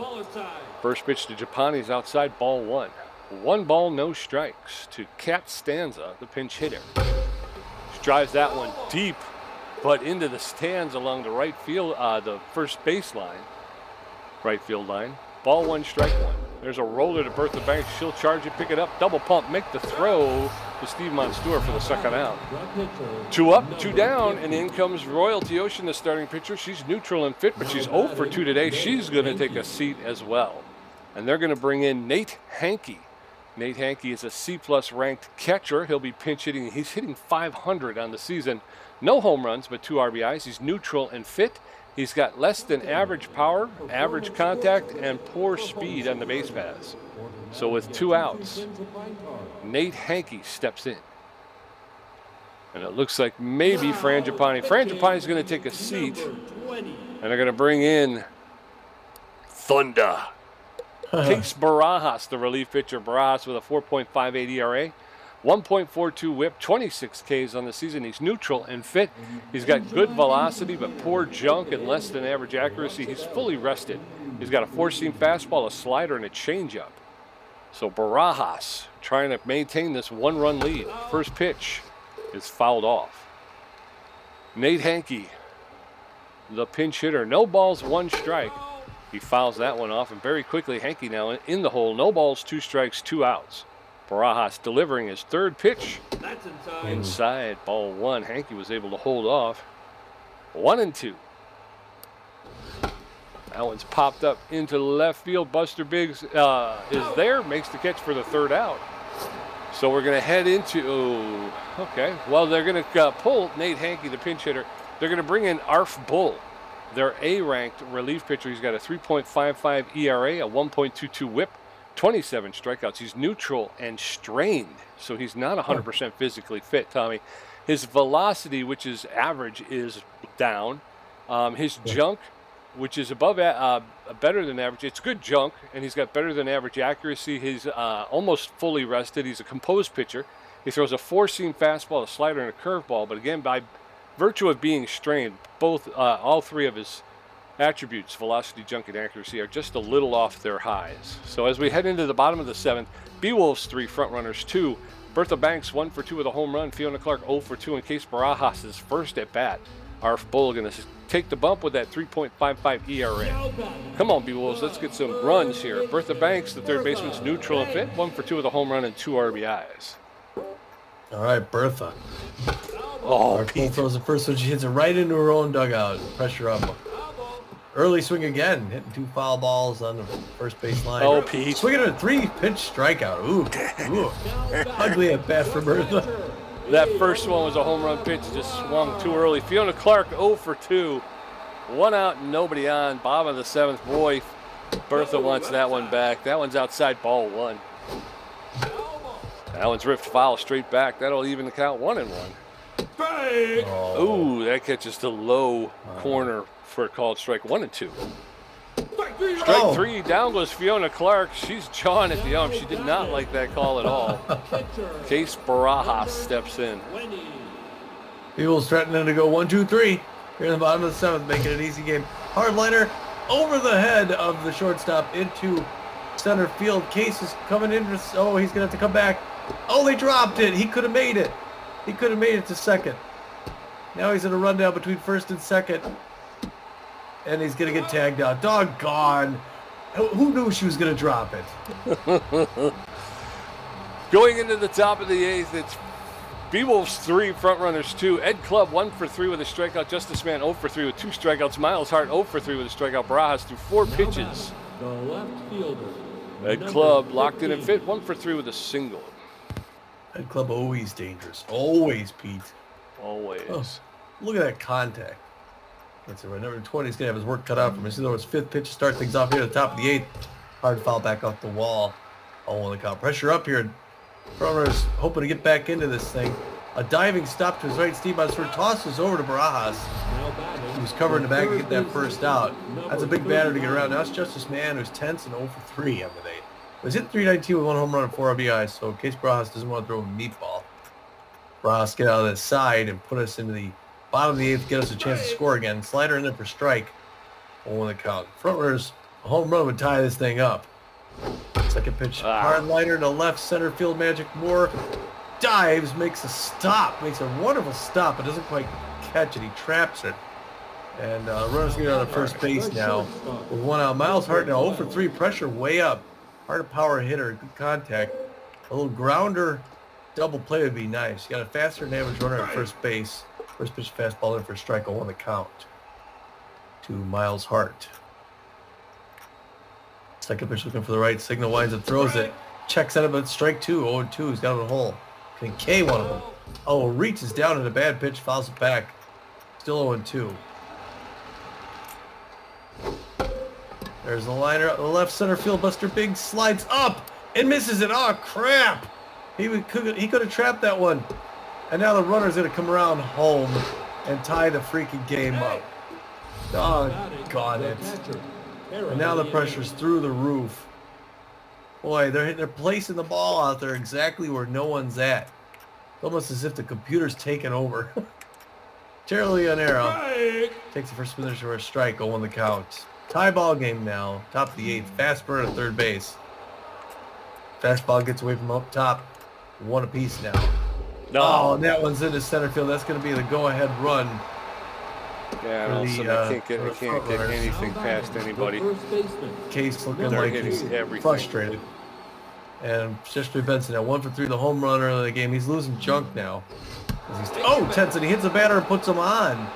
First pitch to Japani's outside, ball 1. 1 ball, no strikes to Kat Stanza, the pinch hitter. She drives that one deep, but into the stands along the right field, the first base line. Right field line. Ball 1, strike 1. There's a roller to Bertha Banks. She'll charge it, pick it up, double pump, make the throw to Steve Montour for the 2nd out. 2 up, 2 down, and in comes Royalty Ocean, the starting pitcher. She's neutral and fit, but she's 0 for 2 today. She's going to take a seat as well. And they're going to bring in Nate Hankey. Nate Hankey is a C+ ranked catcher. He'll be pinch hitting. He's hitting .500 on the season. No home runs, but 2 RBIs. He's neutral and fit. He's got less than average power, average contact, and poor speed on the base paths. So with 2 outs, Nate Hankey steps in. And it looks like maybe Fran Japani. Fran Japani's going to take a seat, and they're going to bring in Thunder. Case Barajas, the relief pitcher. Barajas with a 4.58 ERA. 1.42 whip, 26 Ks on the season. He's neutral and fit. He's got good velocity, but poor junk and less than average accuracy. He's fully rested. He's got a 4-seam fastball, a slider, and a changeup. So Barajas trying to maintain this 1-run lead. First pitch is fouled off. Nate Hankey, the pinch hitter. No balls, 1 strike. He fouls that one off, and very quickly Hankey now in the hole. No balls, 2 strikes, 2 outs. Barajas delivering his 3rd pitch. That's inside. Inside, ball 1. Hankey was able to hold off. 1-2. That one's popped up into left field. Buster Biggs is there, makes the catch for the 3rd out. So we're going to head into, well, they're going to pull Nate Hankey, the pinch hitter. They're going to bring in Arf Bull, their A-ranked relief pitcher. He's got a 3.55 ERA, a 1.22 whip, 27 strikeouts. He's neutral and strained, so he's not 100% physically fit, Tommy. His velocity, which is average, is down. His junk, which is above better than average. It's good junk, and he's got better than average accuracy. He's almost fully rested. He's a composed pitcher. He throws a four-seam fastball, a slider, and a curveball. But again, by virtue of being strained, all three of his attributes, velocity, junk, and accuracy, are just a little off their highs. So as we head into the bottom of the seventh, Beewolves 3, Frontrunners 2. Bertha Banks 1 for 2 with a home run. Fiona Clark 0 for 2 in Case Barajas' first at bat. Our Bull going to take the bump with that 3.55 ERA. Come on, Beewolves, let's get some runs here. Bertha Banks, the third baseman's neutral and fit, 1 for 2 with a home run and 2 RBIs. All right, Bertha. Oh, Our Bull throws the first one. She hits it right into her own dugout. Pressure up. Early swing again, hitting 2 foul balls on the first base line. Oh, Pete. Swinging a 3-pitch strikeout. Ooh. Ugly at bat for Bertha. That first one was a home run pitch, just swung too early. Fiona Clark 0 for 2. 1 out, nobody on. Bottom of the seventh. Boy, Bertha wants that one back. That one's outside, ball 1. That one's ripped foul straight back. That'll even the count 1-1. Ooh, that catches the low corner for a called strike 1 and 2. Strike 3, down goes Fiona Clark. She's jawing at the ump. She did not like that call at all. Case Barajas steps in. Beewolves threatening to go 1, 2, 3. Here in the bottom of the seventh, making it an easy game. Hardliner over the head of the shortstop into center field. Case is coming in. Oh, he's going to have to come back. Oh, they dropped it. He could have made it. He could have made it to second. Now he's in a rundown between first and second. And he's going to get tagged out. Doggone. Who knew she was going to drop it? Going into the top of the eighth, it's Beewolves 3, Frontrunners 2. Ed Club 1 for 3 with a strikeout. Justice Man 0 for 3 with 2 strikeouts. Miles Hart 0 for 3 with a strikeout. Barajas threw 4 pitches. The left fielder. Ed Club locked in and fit, 1 for 3 with a single. Ed Club always dangerous. Always, Pete. Always. Oh, look at that contact. That's it. Number 20 is going to have his work cut out from him. See, there was 5th pitch to start things off here at the top of the 8th. Hard foul back off the wall. 0-1 the count. Pressure up here. Frontrunners hoping to get back into this thing. A diving stop to his right. Steve Osford tosses over to Barajas. He was covering the bag to get that first out. That's a big batter to get around. Now it's Justice Man, who's tense and 0 for 3 on the day. He's hit 319 with 1 home run and 4 RBIs, so in case Barajas doesn't want to throw him a meatball, Barajas get out of the side and put us into the bottom of the 8th, get us a chance to score again. Slider in there for strike. 0-1 the count. Frontrunners, a home run would tie this thing up. Second pitch, hard liner to left center field. Magic Moore dives, makes a stop, makes a wonderful stop, but doesn't quite catch it. He traps it. And runners get out of first base now with 1 out. Miles Hart now 0 for 3, pressure way up. Hard to power hitter, good contact. A little grounder double play would be nice. You got a faster than average runner at first base. First pitch fastball in for strike 0-1 the count to Miles Hart. Second pitch looking for the right, signal winds and throws it. Checks out of it, strike 2, 0-2. He's got him in a hole. Can K one of them. Oh, reaches down in a bad pitch, fouls it back. Still 0-2. There's the liner up the left center field. Buster Biggs slides up and misses it. Oh, crap. He could have trapped that one. And now the runner's going to come around home and tie the freaking game up. Doggone it. And now the pressure's through the roof. Boy, they're placing the ball out there exactly where no one's at. It's almost as if the computer's taken over. Terry Leonero takes the first position for a strike, 0-1 the count. Tie ball game now, top of the 8th. Fast burn at third base. Fastball gets away from up top. 1 apiece now. No. Oh, and that one's into center field. That's going to be the go-ahead run. Yeah, and also I can't get anything past anybody. Case looking like he's frustrated. And Chester Benson now 1 for 3, the home run early in the game. He's losing junk now. Tense, and he hits a batter and puts him on.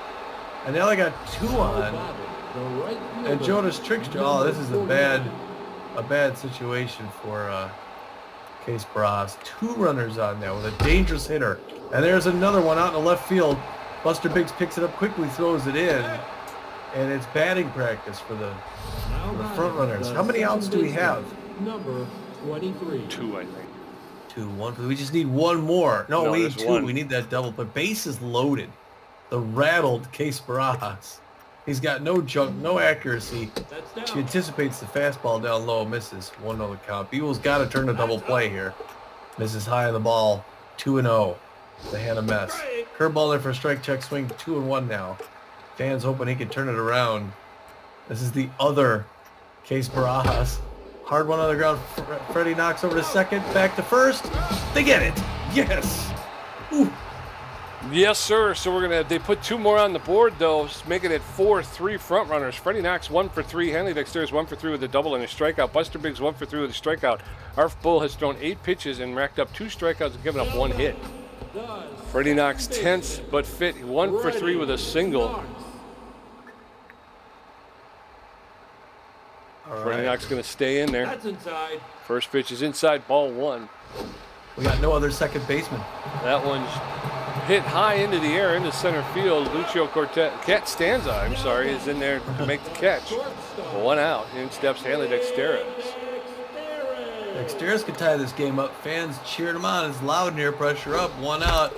And now they got 2 on. And Jonas Trickster. Oh, this is a bad situation for Case Barajas. 2 runners on there with a dangerous hitter. And there's another one out in the left field. Buster Biggs picks it up quickly, throws it in. And it's batting practice for the Frontrunners. How many outs do we have? Number 23. 2, I think. 2-1. We just need one more. No, No, we need there's 2. one. We need that double. But base is loaded. The rattled Case Barajas. He's got no junk, no accuracy. That's down. She anticipates the fastball down low, misses. 1-0 the count. Beewolves got to turn a double play here. Misses high on the ball. 2-0. The Hannah mess. Curveball there for a strike check swing. 2-1 now. Fans hoping he can turn it around. This is the other Case Barajas. Hard one on the ground. Freddie knocks over to second. Back to first. They get it. Yes. Ooh. Yes, sir. So they put 2 more on the board, though, making it 4-3 front runners. Freddie Knox 1 for 3. Hanley Dexter's 1 for 3 with a double and a strikeout. Buster Biggs 1 for 3 with a strikeout. Arf Bull has thrown 8 pitches and racked up 2 strikeouts and given up 1 hit. Freddie Knox tense but fit, 1 for 3 with a single. Freddie Knox going to stay in there. That's inside. First pitch is inside, ball 1. We got no other second baseman. That one's hit high into the air, into center field. Lucio Cat Stanza, I'm sorry, is in there to make the catch. 1 out. In steps Hanley Dexteras. Dexteras could tie this game up. Fans cheered him on. It's loud in here. Pressure up. 1 out.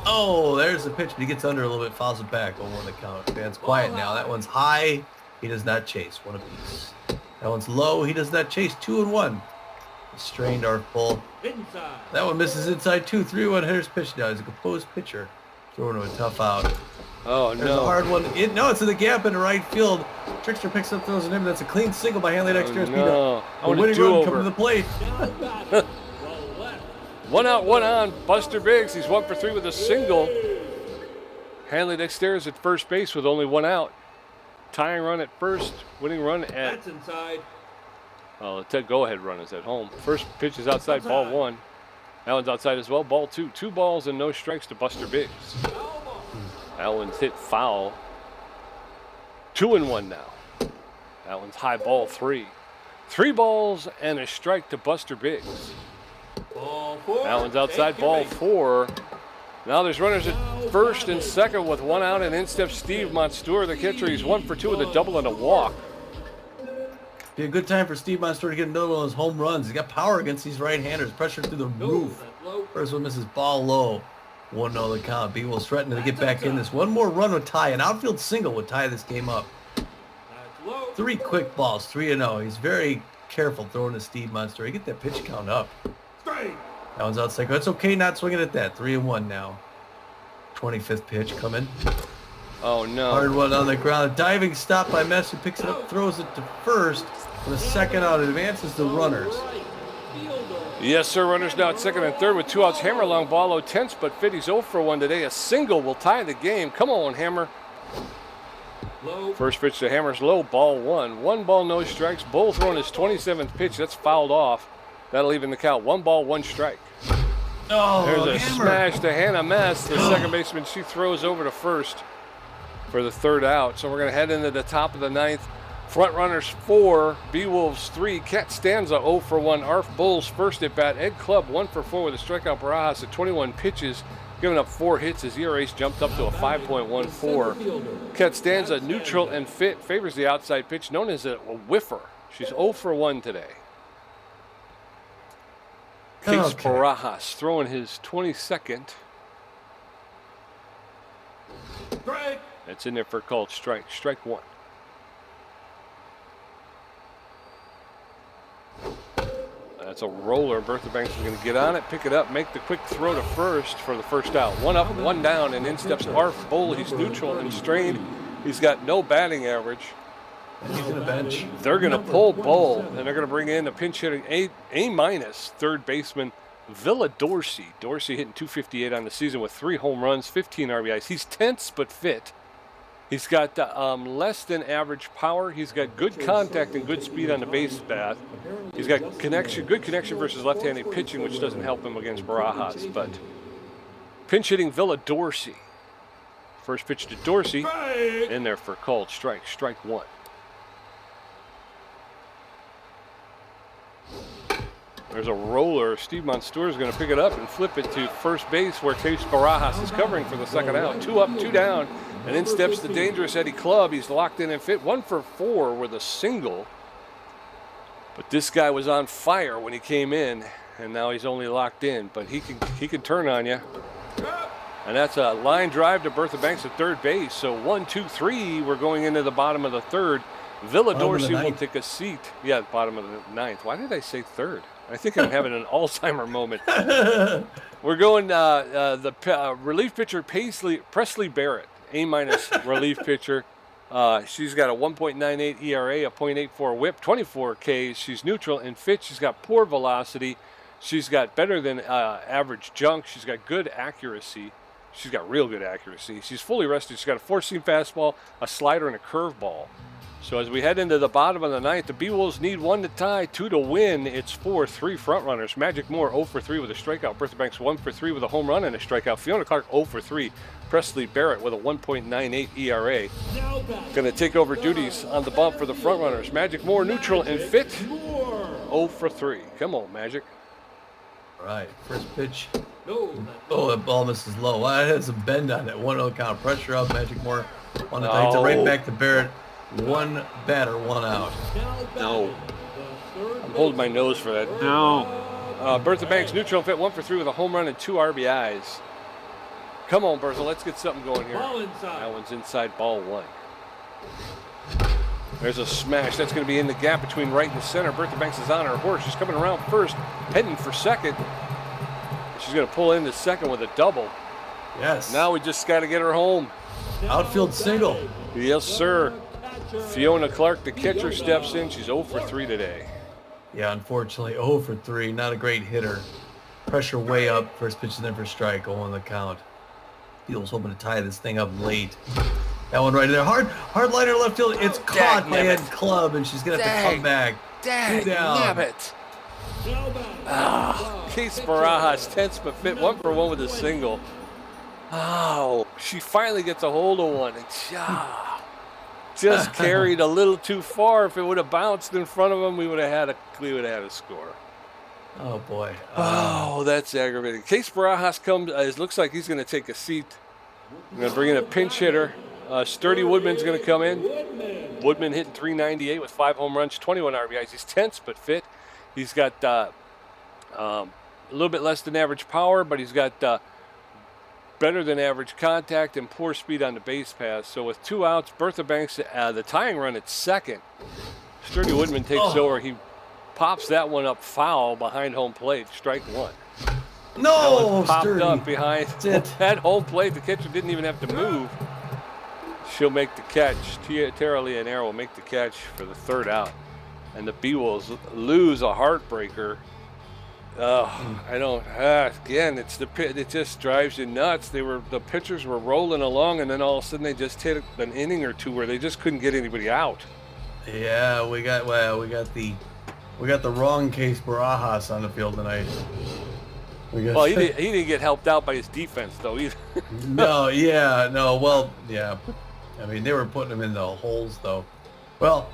Oh, there's the pitch, but he gets under a little bit, fouls it back. 0-1 the count. Fans quiet now. That one's high. He does not chase. 1 apiece. That one's low. He does not chase. 2-1. Strained Arf Bull. Inside. That one misses inside 2. 3-1 hitter's pitch now. He's a composed pitcher. Throwing him a tough out. Oh, There's a hard one. It's in the gap in the right field. Trickster picks up, throws it in. That's a clean single by Hanley Dexter's. No. The winning run coming to the plate. 1 out, 1 on. Buster Biggs, he's 1 for 3 with a single. Hanley Dexter's at first base with only 1 out. Tying run at first, winning run at... That's inside. The go-ahead run is at home. First pitch is outside, ball 1. That one's outside as well, ball 2. 2 balls and no strikes to Buster Biggs. That one's hit foul. 2-1 now. That one's high, ball 3. 3 balls and a strike to Buster Biggs. Ball 4. That one's outside, ball 4. Now there's runners at first and second with 1 out, and in steps Steve Monstour, the catcher. He's 1 for 2 with a double and a walk. Be a good time for Steve Monstour to get another one of those home runs. He's got power against these right-handers. Pressure through the roof. First one misses, ball low. 1-0 the count. Beewolves threatening to get back in this. One more run would tie. An outfield single would tie this game up. 3 quick balls, 3-0. He's very careful throwing to Steve Monstour. He get that pitch count up. Straight. That one's outside. It's okay not swinging at that. 3-1 now. 25th pitch coming. Oh, no. Hard one on the ground. A diving stop by Mess, who picks it up, throws it to first. For the second out, it advances the runners. Yes, sir. Runners now at second and third with 2 outs. Hammer long ball, low, tense, but fit. He's 0 for 1 today. A single will tie the game. Come on, Hammer. Low. First pitch to Hammer's low, ball 1. 1 ball, no strikes. Bull throwing his 27th pitch. That's fouled off. That'll even the count. 1 ball, 1 strike. Oh, There's a Hammer. smash to Hannah Mess, the second baseman. She throws over to first for the 3rd out. So we're going to head into the top of the 9th. Front runners 4, Beewolves 3, Cat Stanza 0 for 1, Arf Bulls first at bat, Ed Club 1 for 4 with a strikeout. Barajas at 21 pitches, giving up 4 hits. His ERA's jumped up to a 5.14. Cat Stanza neutral and fit, favors the outside pitch, known as a whiffer. She's 0 for 1 today. Case Barajas throwing his 22nd. Strike. That's in there for a called strike. Strike 1. That's a roller. Bertha Banks is going to get on it, pick it up, make the quick throw to first for the 1st out. 1 up, 1 down, and in steps Arf Bull. He's neutral and strained. He's got no batting average. He's in a bench. They're going to pull Bull, and they're going to bring in a pinch hitting A-minus third baseman Villa Dorsey. Dorsey hitting .258 on the season with 3 home runs, 15 RBIs. He's tense but fit. He's got less than average power. He's got good contact and good speed on the base path. He's got good connection versus left-handed pitching, which doesn't help him against Barajas. But pinch hitting Villa Dorsey. First pitch to Dorsey. In there for called strike. Strike 1. There's a roller. Steve Monstour is going to pick it up and flip it to first base where Case Barajas is covering for the 2nd out. 2 up, 2 down. And in steps the dangerous Eddie Club. He's locked in and fit. 1 for 4 with a single. But this guy was on fire when he came in, and now he's only locked in. But he can turn on you. And that's a line drive to Bertha Banks at third base. So 1, 2, 3. We're going into the bottom of the third. Villa Dorsey will take a seat. Yeah, bottom of the ninth. Why did I say third? I think I'm having an Alzheimer moment. We're going the relief pitcher Presley Barrett, A- relief pitcher. She's got a 1.98 ERA, a .84 WHIP, 24 Ks. She's neutral in fit. She's got poor velocity. She's got better than average junk. She's got good accuracy. She's got real good accuracy. She's fully rested. She's got a 4-seam fastball, a slider, and a curveball. So as we head into the bottom of the ninth, the Beewolves need 1 to tie, 2 to win. It's 4-3 Frontrunners. Magic Moore 0 for 3 with a strikeout. Bertha Banks 1 for 3 with a home run and a strikeout. Fiona Clark 0 for 3. Presley Barrett with a 1.98 ERA. Going to take over duties on the bump for the Frontrunners. Magic Moore neutral and fit. 0 for 3. Come on, Magic. All right, first pitch. Oh, that ball misses low. I had some bend on it. 1-0 count. Pressure up. Magic Moore on the hits it right back to Barrett. 1 batter, 1 out. No. I'm holding my nose for that. No. Bertha Banks neutral and fit 1 for 3 with a home run and 2 RBIs. Come on, Bertha. Let's get something going here. That one's inside, ball 1. There's a smash. That's going to be in the gap between right and center. Bertha Banks is on her horse. She's coming around first, heading for second. She's going to pull into second with a double. Yes. Now we just got to get her home. Outfield single. Yes, sir. Fiona Clark, the catcher, steps in. She's 0 for 3 today. Yeah, unfortunately, 0 for 3. Not a great hitter. Pressure way up. First pitch is in for strike. 0 on the count. Beals hoping to tie this thing up late. That one right there. Hard liner left field. It's caught by Ed Club, and she's going to have to come back. Damn it. Case Barajas, tense but fit. 1 for 1 with a single. Oh, she finally gets a hold of one. It's just carried a little too far. If it would have bounced in front of him, we would have had a score. Oh boy. Oh, that's aggravating. Case Barajas comes. It looks like he's going to take a seat. I'm going to bring in a pinch hitter. Sturdy Woodman's going to come in. Woodman hitting .398 with 5 home runs, 21 RBIs. He's tense but fit. He's got a little bit less than average power, but he's got better than average contact and poor speed on the base pass. So with 2 outs, Bertha Banks, the tying run at second. Sturdy Woodman takes over. He pops that one up foul behind home plate. Strike 1. No, popped Sturdy. up behind that home plate. The catcher didn't even have to move. She'll make the catch. Tara Leonero will make the catch for the 3rd out. And the Beewolves lose a heartbreaker. Again, it just drives you nuts. The pitchers were rolling along, and then all of a sudden they just hit an inning or two where they just couldn't get anybody out. Yeah, we got the wrong Case Barajas on the field tonight. Well, he didn't get helped out by his defense though either. Well, yeah. I mean, they were putting him in the holes though. Well,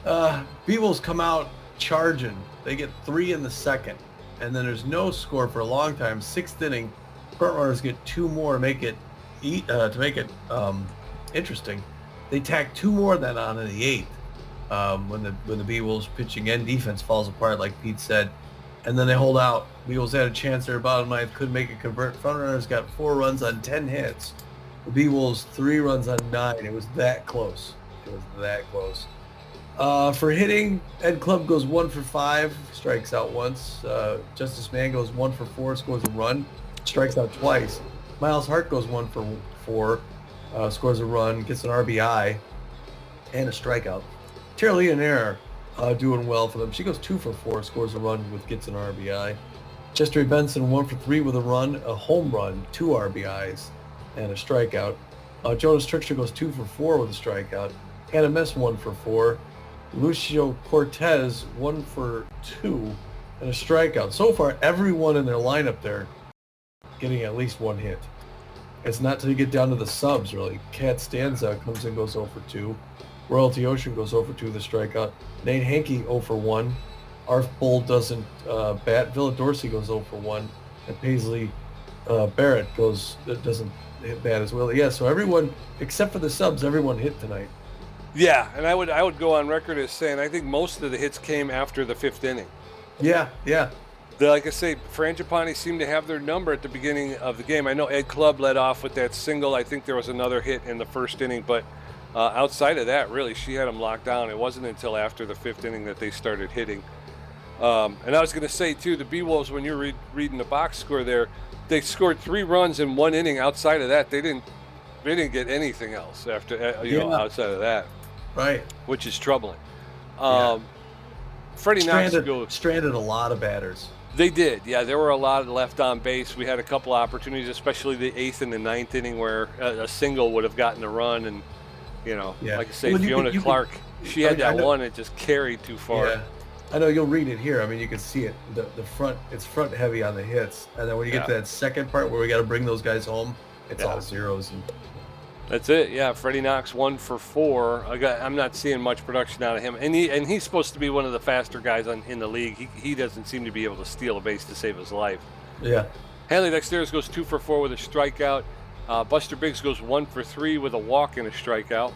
Beewolves come out charging. They get 3 in the second, and then there's no score for a long time. 6th inning, Frontrunners get 2 more to make it interesting. They tack 2 more then on in the 8th when the Beewolves pitching and defense falls apart, like Pete said, and then they hold out. Beewolves had a chance there bottom 9th, couldn't make it convert. Frontrunners got 4 runs on 10 hits. The Beewolves 3 runs on 9. It was that close. For hitting, Ed Club goes 1 for 5, strikes out once. Justice Mann goes 1 for 4, scores a run, strikes out twice. Miles Hart goes 1 for 4, scores a run, gets an RBI, and a strikeout. Tara Leonero doing well for them. She goes 2 for 4, scores a run, gets an RBI. Chester Benson 1 for 3 with a run, a home run, 2 RBIs, and a strikeout. Jonas Trickster goes 2 for 4 with a strikeout. Hannah Mess 1 for 4. Lucio Cortez 1 for 2 and a strikeout. So far, everyone in their lineup there getting at least 1 hit. It's not till you get down to the subs, really. Kat Stanza comes in, goes 0 for 2. Royalty Ocean goes 0 for 2 with a strikeout. Nate Hankey 0 for 1. Arf Bull doesn't bat. Villa Dorsey goes 0 for 1. And Paisley Barrett doesn't hit bat as well. Yeah, so everyone, except for the subs, everyone hit tonight. Yeah, and I would go on record as saying I think most of the hits came after the 5th inning. Yeah. Like I say, Frangipani seemed to have their number at the beginning of the game. I know Ed Clubb led off with that single. I think there was another hit in the 1st inning, but outside of that, really, she had them locked down. It wasn't until after the 5th inning that they started hitting. And I was going to say, too, the Beewolves, when you're reading the box score there, they scored 3 runs in 1 inning. Outside of that, they didn't get anything else after outside of that. Right. Which is troubling. Freddie Knox stranded a lot of batters. They did, yeah. There were a lot left on base. We had a couple opportunities, especially the 8th and the 9th inning, where a single would have gotten a run. And, like I say, Fiona Clark, she had that one. It just carried too far. Yeah. I know you'll read it here. I mean, you can see it. The front, it's front heavy on the hits. And then when you get to that second part where we got to bring those guys home, it's all zeros. And that's it. Yeah, Freddie Knox 1 for 4. I'm not seeing much production out of him, and he's supposed to be one of the faster guys in the league. He doesn't seem to be able to steal a base to save his life. Yeah. Hanley Dexterous goes 2 for 4 with a strikeout. Buster Biggs goes 1 for 3 with a walk and a strikeout.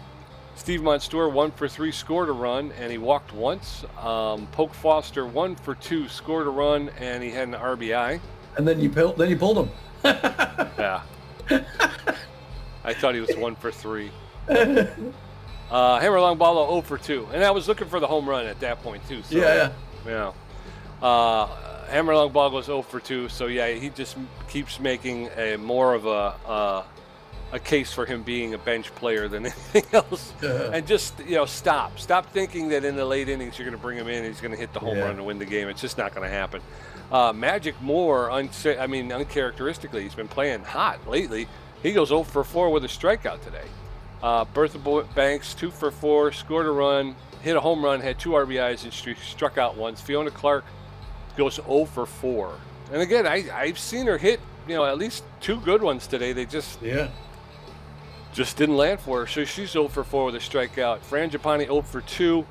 Steve Monstour 1 for 3, scored a run, and he walked once. Polk Foster 1 for 2, scored a run, and he had an RBI. And then you pulled him. Yeah. I thought he was 1 for 3. Hammer Long Ball 0 for 2, and I was looking for the home run at that point too. So, yeah. Hammer Long Ball goes 0 for 2. So yeah, he just keeps making more of a case for him being a bench player than anything else. And just stop thinking that in the late innings you're going to bring him in and he's going to hit the home run to win the game. It's just not going to happen. Magic Moore, uncharacteristically, he's been playing hot lately. He goes 0 for 4 with a strikeout today. Bertha Banks, 2 for 4, scored a run, hit a home run, had 2 RBIs, and struck out once. Fiona Clark goes 0 for 4. And again, I've seen her hit, at least 2 good ones today. They just didn't land for her. So she's 0 for 4 with a strikeout. Frangipani 0 for 2.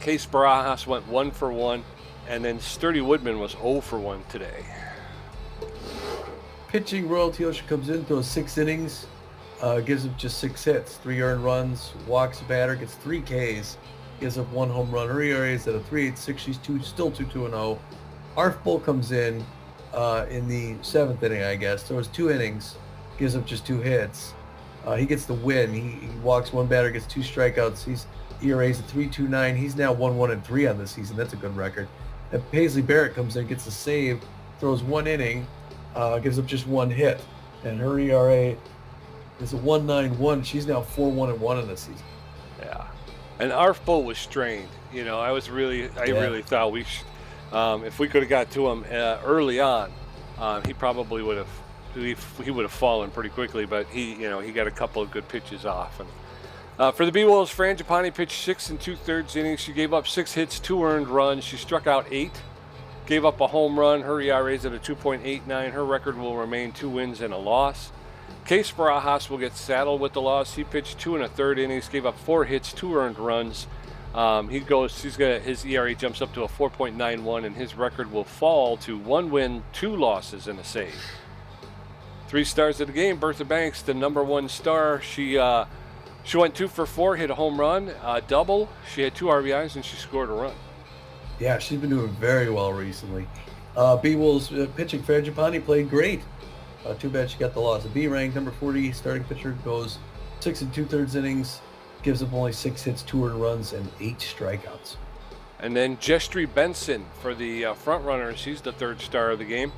Case Barajas went 1 for 1. And then Sturdy Woodman was 0 for 1 today. Pitching, Royalty Ocean comes in, throws 6 innings, gives up just 6 hits, 3 earned runs, walks a batter, gets 3 Ks, gives up 1 home run. Her ERA is at a 3.86. She's still 2-2-0. Arf Bull comes in the 7th inning, I guess. Throws 2 innings, gives up just 2 hits. He gets the win. He walks 1 batter, gets 2 strikeouts. He's ERA's at 3.29. He's now 1-1-3 on this season. That's a good record. And Paisley Barrett comes in, gets a save, throws 1 inning. Gives up just 1 hit, and her ERA is a 1.91. She's now 4-1-1 in this season. Yeah, and Arfbo was strained. I really thought we should, if we could have got to him early on, he probably would have. He would have fallen pretty quickly, but he got a couple of good pitches off. And for the Beewolves, Frangipani pitched 6 2/3 innings. She gave up 6 hits, 2 earned runs. She struck out 8. Gave up a home run. Her ERA is at a 2.89. Her record will remain 2 wins and a loss. Case Barajas will get saddled with the loss. He pitched 2 1/3 innings, gave up 4 hits, 2 earned runs. His ERA jumps up to a 4.91, and his record will fall to 1 win, 2 losses, and a save. 3 stars of the game. Bertha Banks, the number 1 star. She went 2 for 4, hit a home run, double. She had 2 RBIs, and she scored a run. Yeah, she's been doing very well recently. Beewolves pitching, Frangipani played great. Too bad she got the loss. A B rank, number 40 starting pitcher, goes 6 2/3 innings, gives up only 6 hits, 2 earned runs, and 8 strikeouts. And then Jestry Benson for the Frontrunners. He's the 3rd star of the game.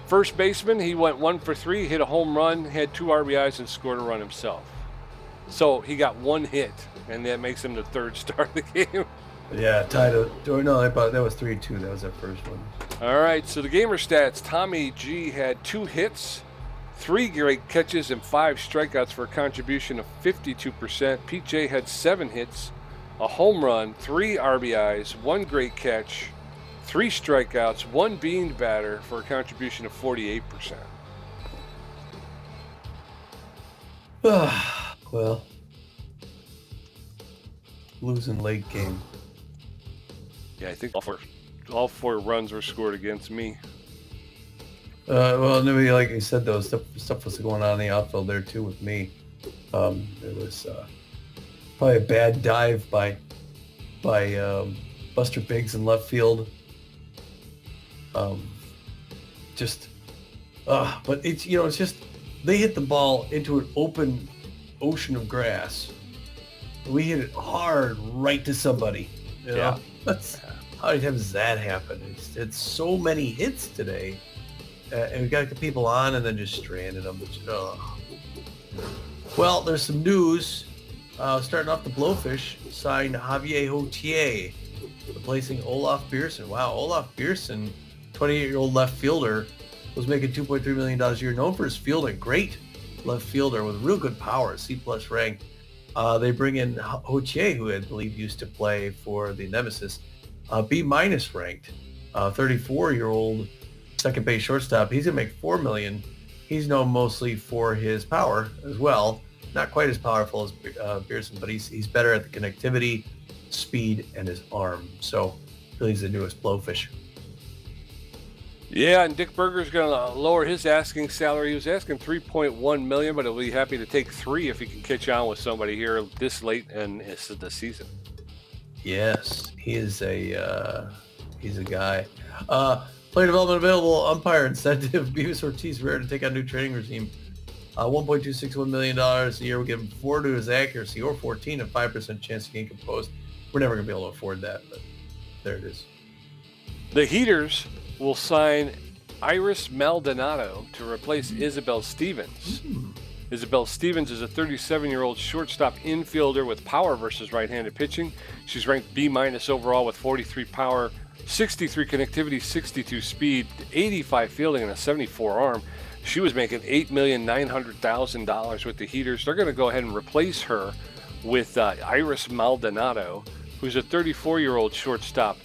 First baseman, he went 1 for 3, hit a home run, had 2 RBIs, and scored a run himself. So he got 1 hit, and that makes him the 3rd star of the game. Yeah, tied up. No, I thought that was 3-2. That was that first one. All right, so the gamer stats. Tommy G had 2 hits, 3 great catches, and 5 strikeouts for a contribution of 52%. Pete J had 7 hits, a home run, 3 RBIs, 1 great catch, 3 strikeouts, 1 beaned batter for a contribution of 48%. Well, losing late game. Yeah, I think all four runs were scored against me. Well, maybe like you said, though, stuff was going on in the outfield there too with me. It was Probably a bad dive by Buster Biggs in left field. But it's it's just they hit the ball into an open ocean of grass. We hit it hard right to somebody. You know? How many times does that happen? It's so many hits today, and we got to get people on and then just stranded them. Well, there's some news. Starting off, the Blowfish signed Javier Hotier, replacing Olaf Beerson. Wow, Olaf Beerson, 28-year-old left fielder, was making $2.3 million a year, known for his fielding. Great left fielder with real good power, C+ ranked. They bring in Hotier, who I believe used to play for the Nemesis, B- ranked, 34-year-old second base shortstop. He's gonna make $4 million. He's known mostly for his power as well. Not quite as powerful as Beerson, but he's better at the connectivity, speed, and his arm. So really, he's the newest Blowfish. Yeah, and Dick Berger's going to lower his asking salary. He was asking $3.1 million, but he'll be happy to take $3 million if he can catch on with somebody here this late in the season. Yes, he's a guy. Player development available. Umpire incentive. Beavis Ortiz rare to take on new training regime. $1.261 million a year. We give him 4 to his accuracy, or 14 and 5% chance to gain composed. We're never gonna be able to afford that, but there it is. The Heaters will sign Iris Maldonado to replace Isabel Stevens. Isabel Stevens is a 37-year-old shortstop infielder with power versus right-handed pitching. She's ranked B- overall with 43 power, 63 connectivity, 62 speed, 85 fielding, and a 74 arm. She was making $8,900,000 with the Heaters. They're going to go ahead and replace her with Iris Maldonado, who's a 34-year-old shortstop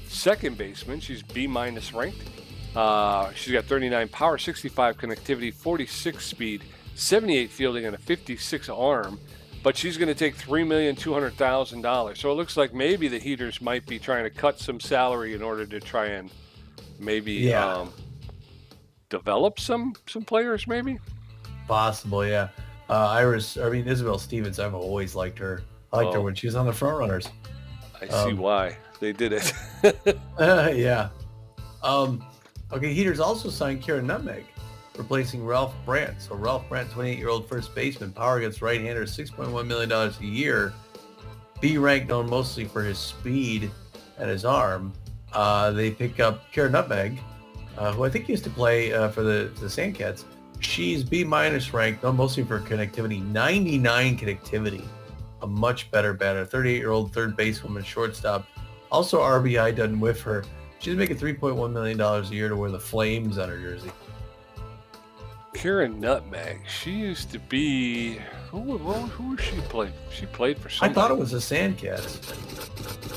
second baseman. She's B- ranked. She's got 39 power, 65 connectivity, 46 speed, 78 fielding, and a 56 arm. But she's going to take $3,200,000. So it looks like maybe the Heaters might be trying to cut some salary in order to try and maybe develop some players, maybe. Possible, yeah. Isabel Stevens, I've always liked her. I liked her when she was on the Frontrunners. I see why they did it. Yeah. Okay, Heaters also signed Kieran Nutmeg, replacing Ralph Brandt. So Ralph Brandt, 28-year-old first baseman, power against right-hander, $6.1 million a year. B ranked, known mostly for his speed and his arm. They pick up Kieran Nutmeg, who I think used to play for the Sandcats. She's B- ranked, known mostly for connectivity, 99 connectivity. A much better batter. 38-year-old third basewoman, shortstop. Also RBI doesn't whiff her. She's making $3.1 million a year to wear the Flames on her jersey. Kieran Nutmeg. She used to be... Who she played? She played for somebody. I thought it was the Sandcats.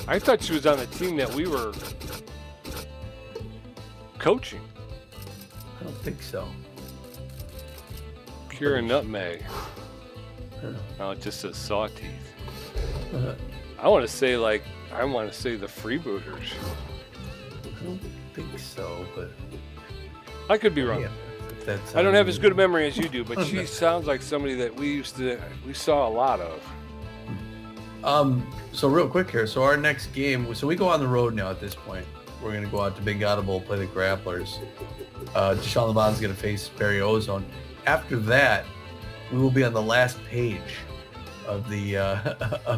I thought she was on the team that we were coaching. I don't think so. Kieran Nutmeg. Oh, it just says Sawteeth. I want to say the Freebooters. I don't think so, but I could be wrong. Yeah, I don't have as good a memory as you do, but she sounds like somebody that we saw a lot of. So real quick here. So our next game, so we go on the road now at this point. We're going to go out to Big Audible, play the Grapplers. Deshaun LeBon's going to face Barry Ozone. After that, we will be on the last page of the of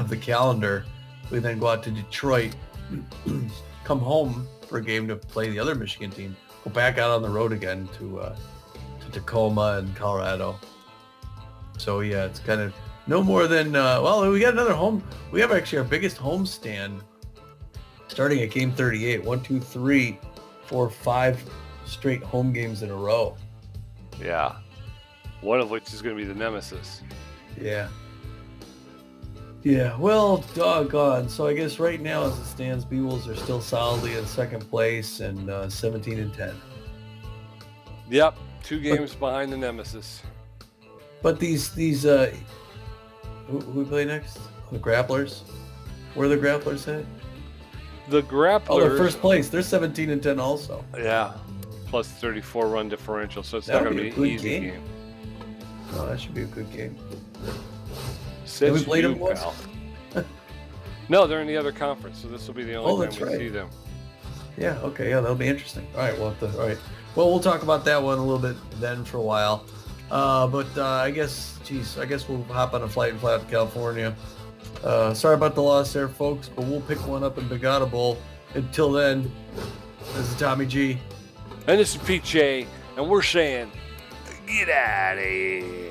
the calendar. We then go out to Detroit, come home for a game to play the other Michigan team, go back out on the road again to Tacoma and Colorado. So yeah, it's kind of no more than we got another home. We have actually our biggest homestand starting at game 38. 1, 2, 3, 4, 5 straight home games in a row. Yeah. One of which is going to be the Nemesis. Yeah. Yeah, well, doggone. So I guess right now as it stands, Beewolves are still solidly in second place and 17-10. Yep, 2 games behind the Nemesis. But these who we play next? The Grapplers? Where are the Grapplers at? The Grapplers. Oh, they're first place. They're 17-10 also. Yeah, plus 34 run differential, so it's not going to be an easy game. Oh, that should be a good game. we played them once? pal. No, they're in the other conference, so this will be the only time we see them. Yeah, okay, yeah, that'll be interesting. All right, all right. Well, we'll talk about that one a little bit then for a while. But I guess we'll hop on a flight and fly out to California. Sorry about the loss there, folks, but we'll pick one up in Bogota Bowl. Until then, this is Tommy G. And this is Pete J, and we're saying, get out of here.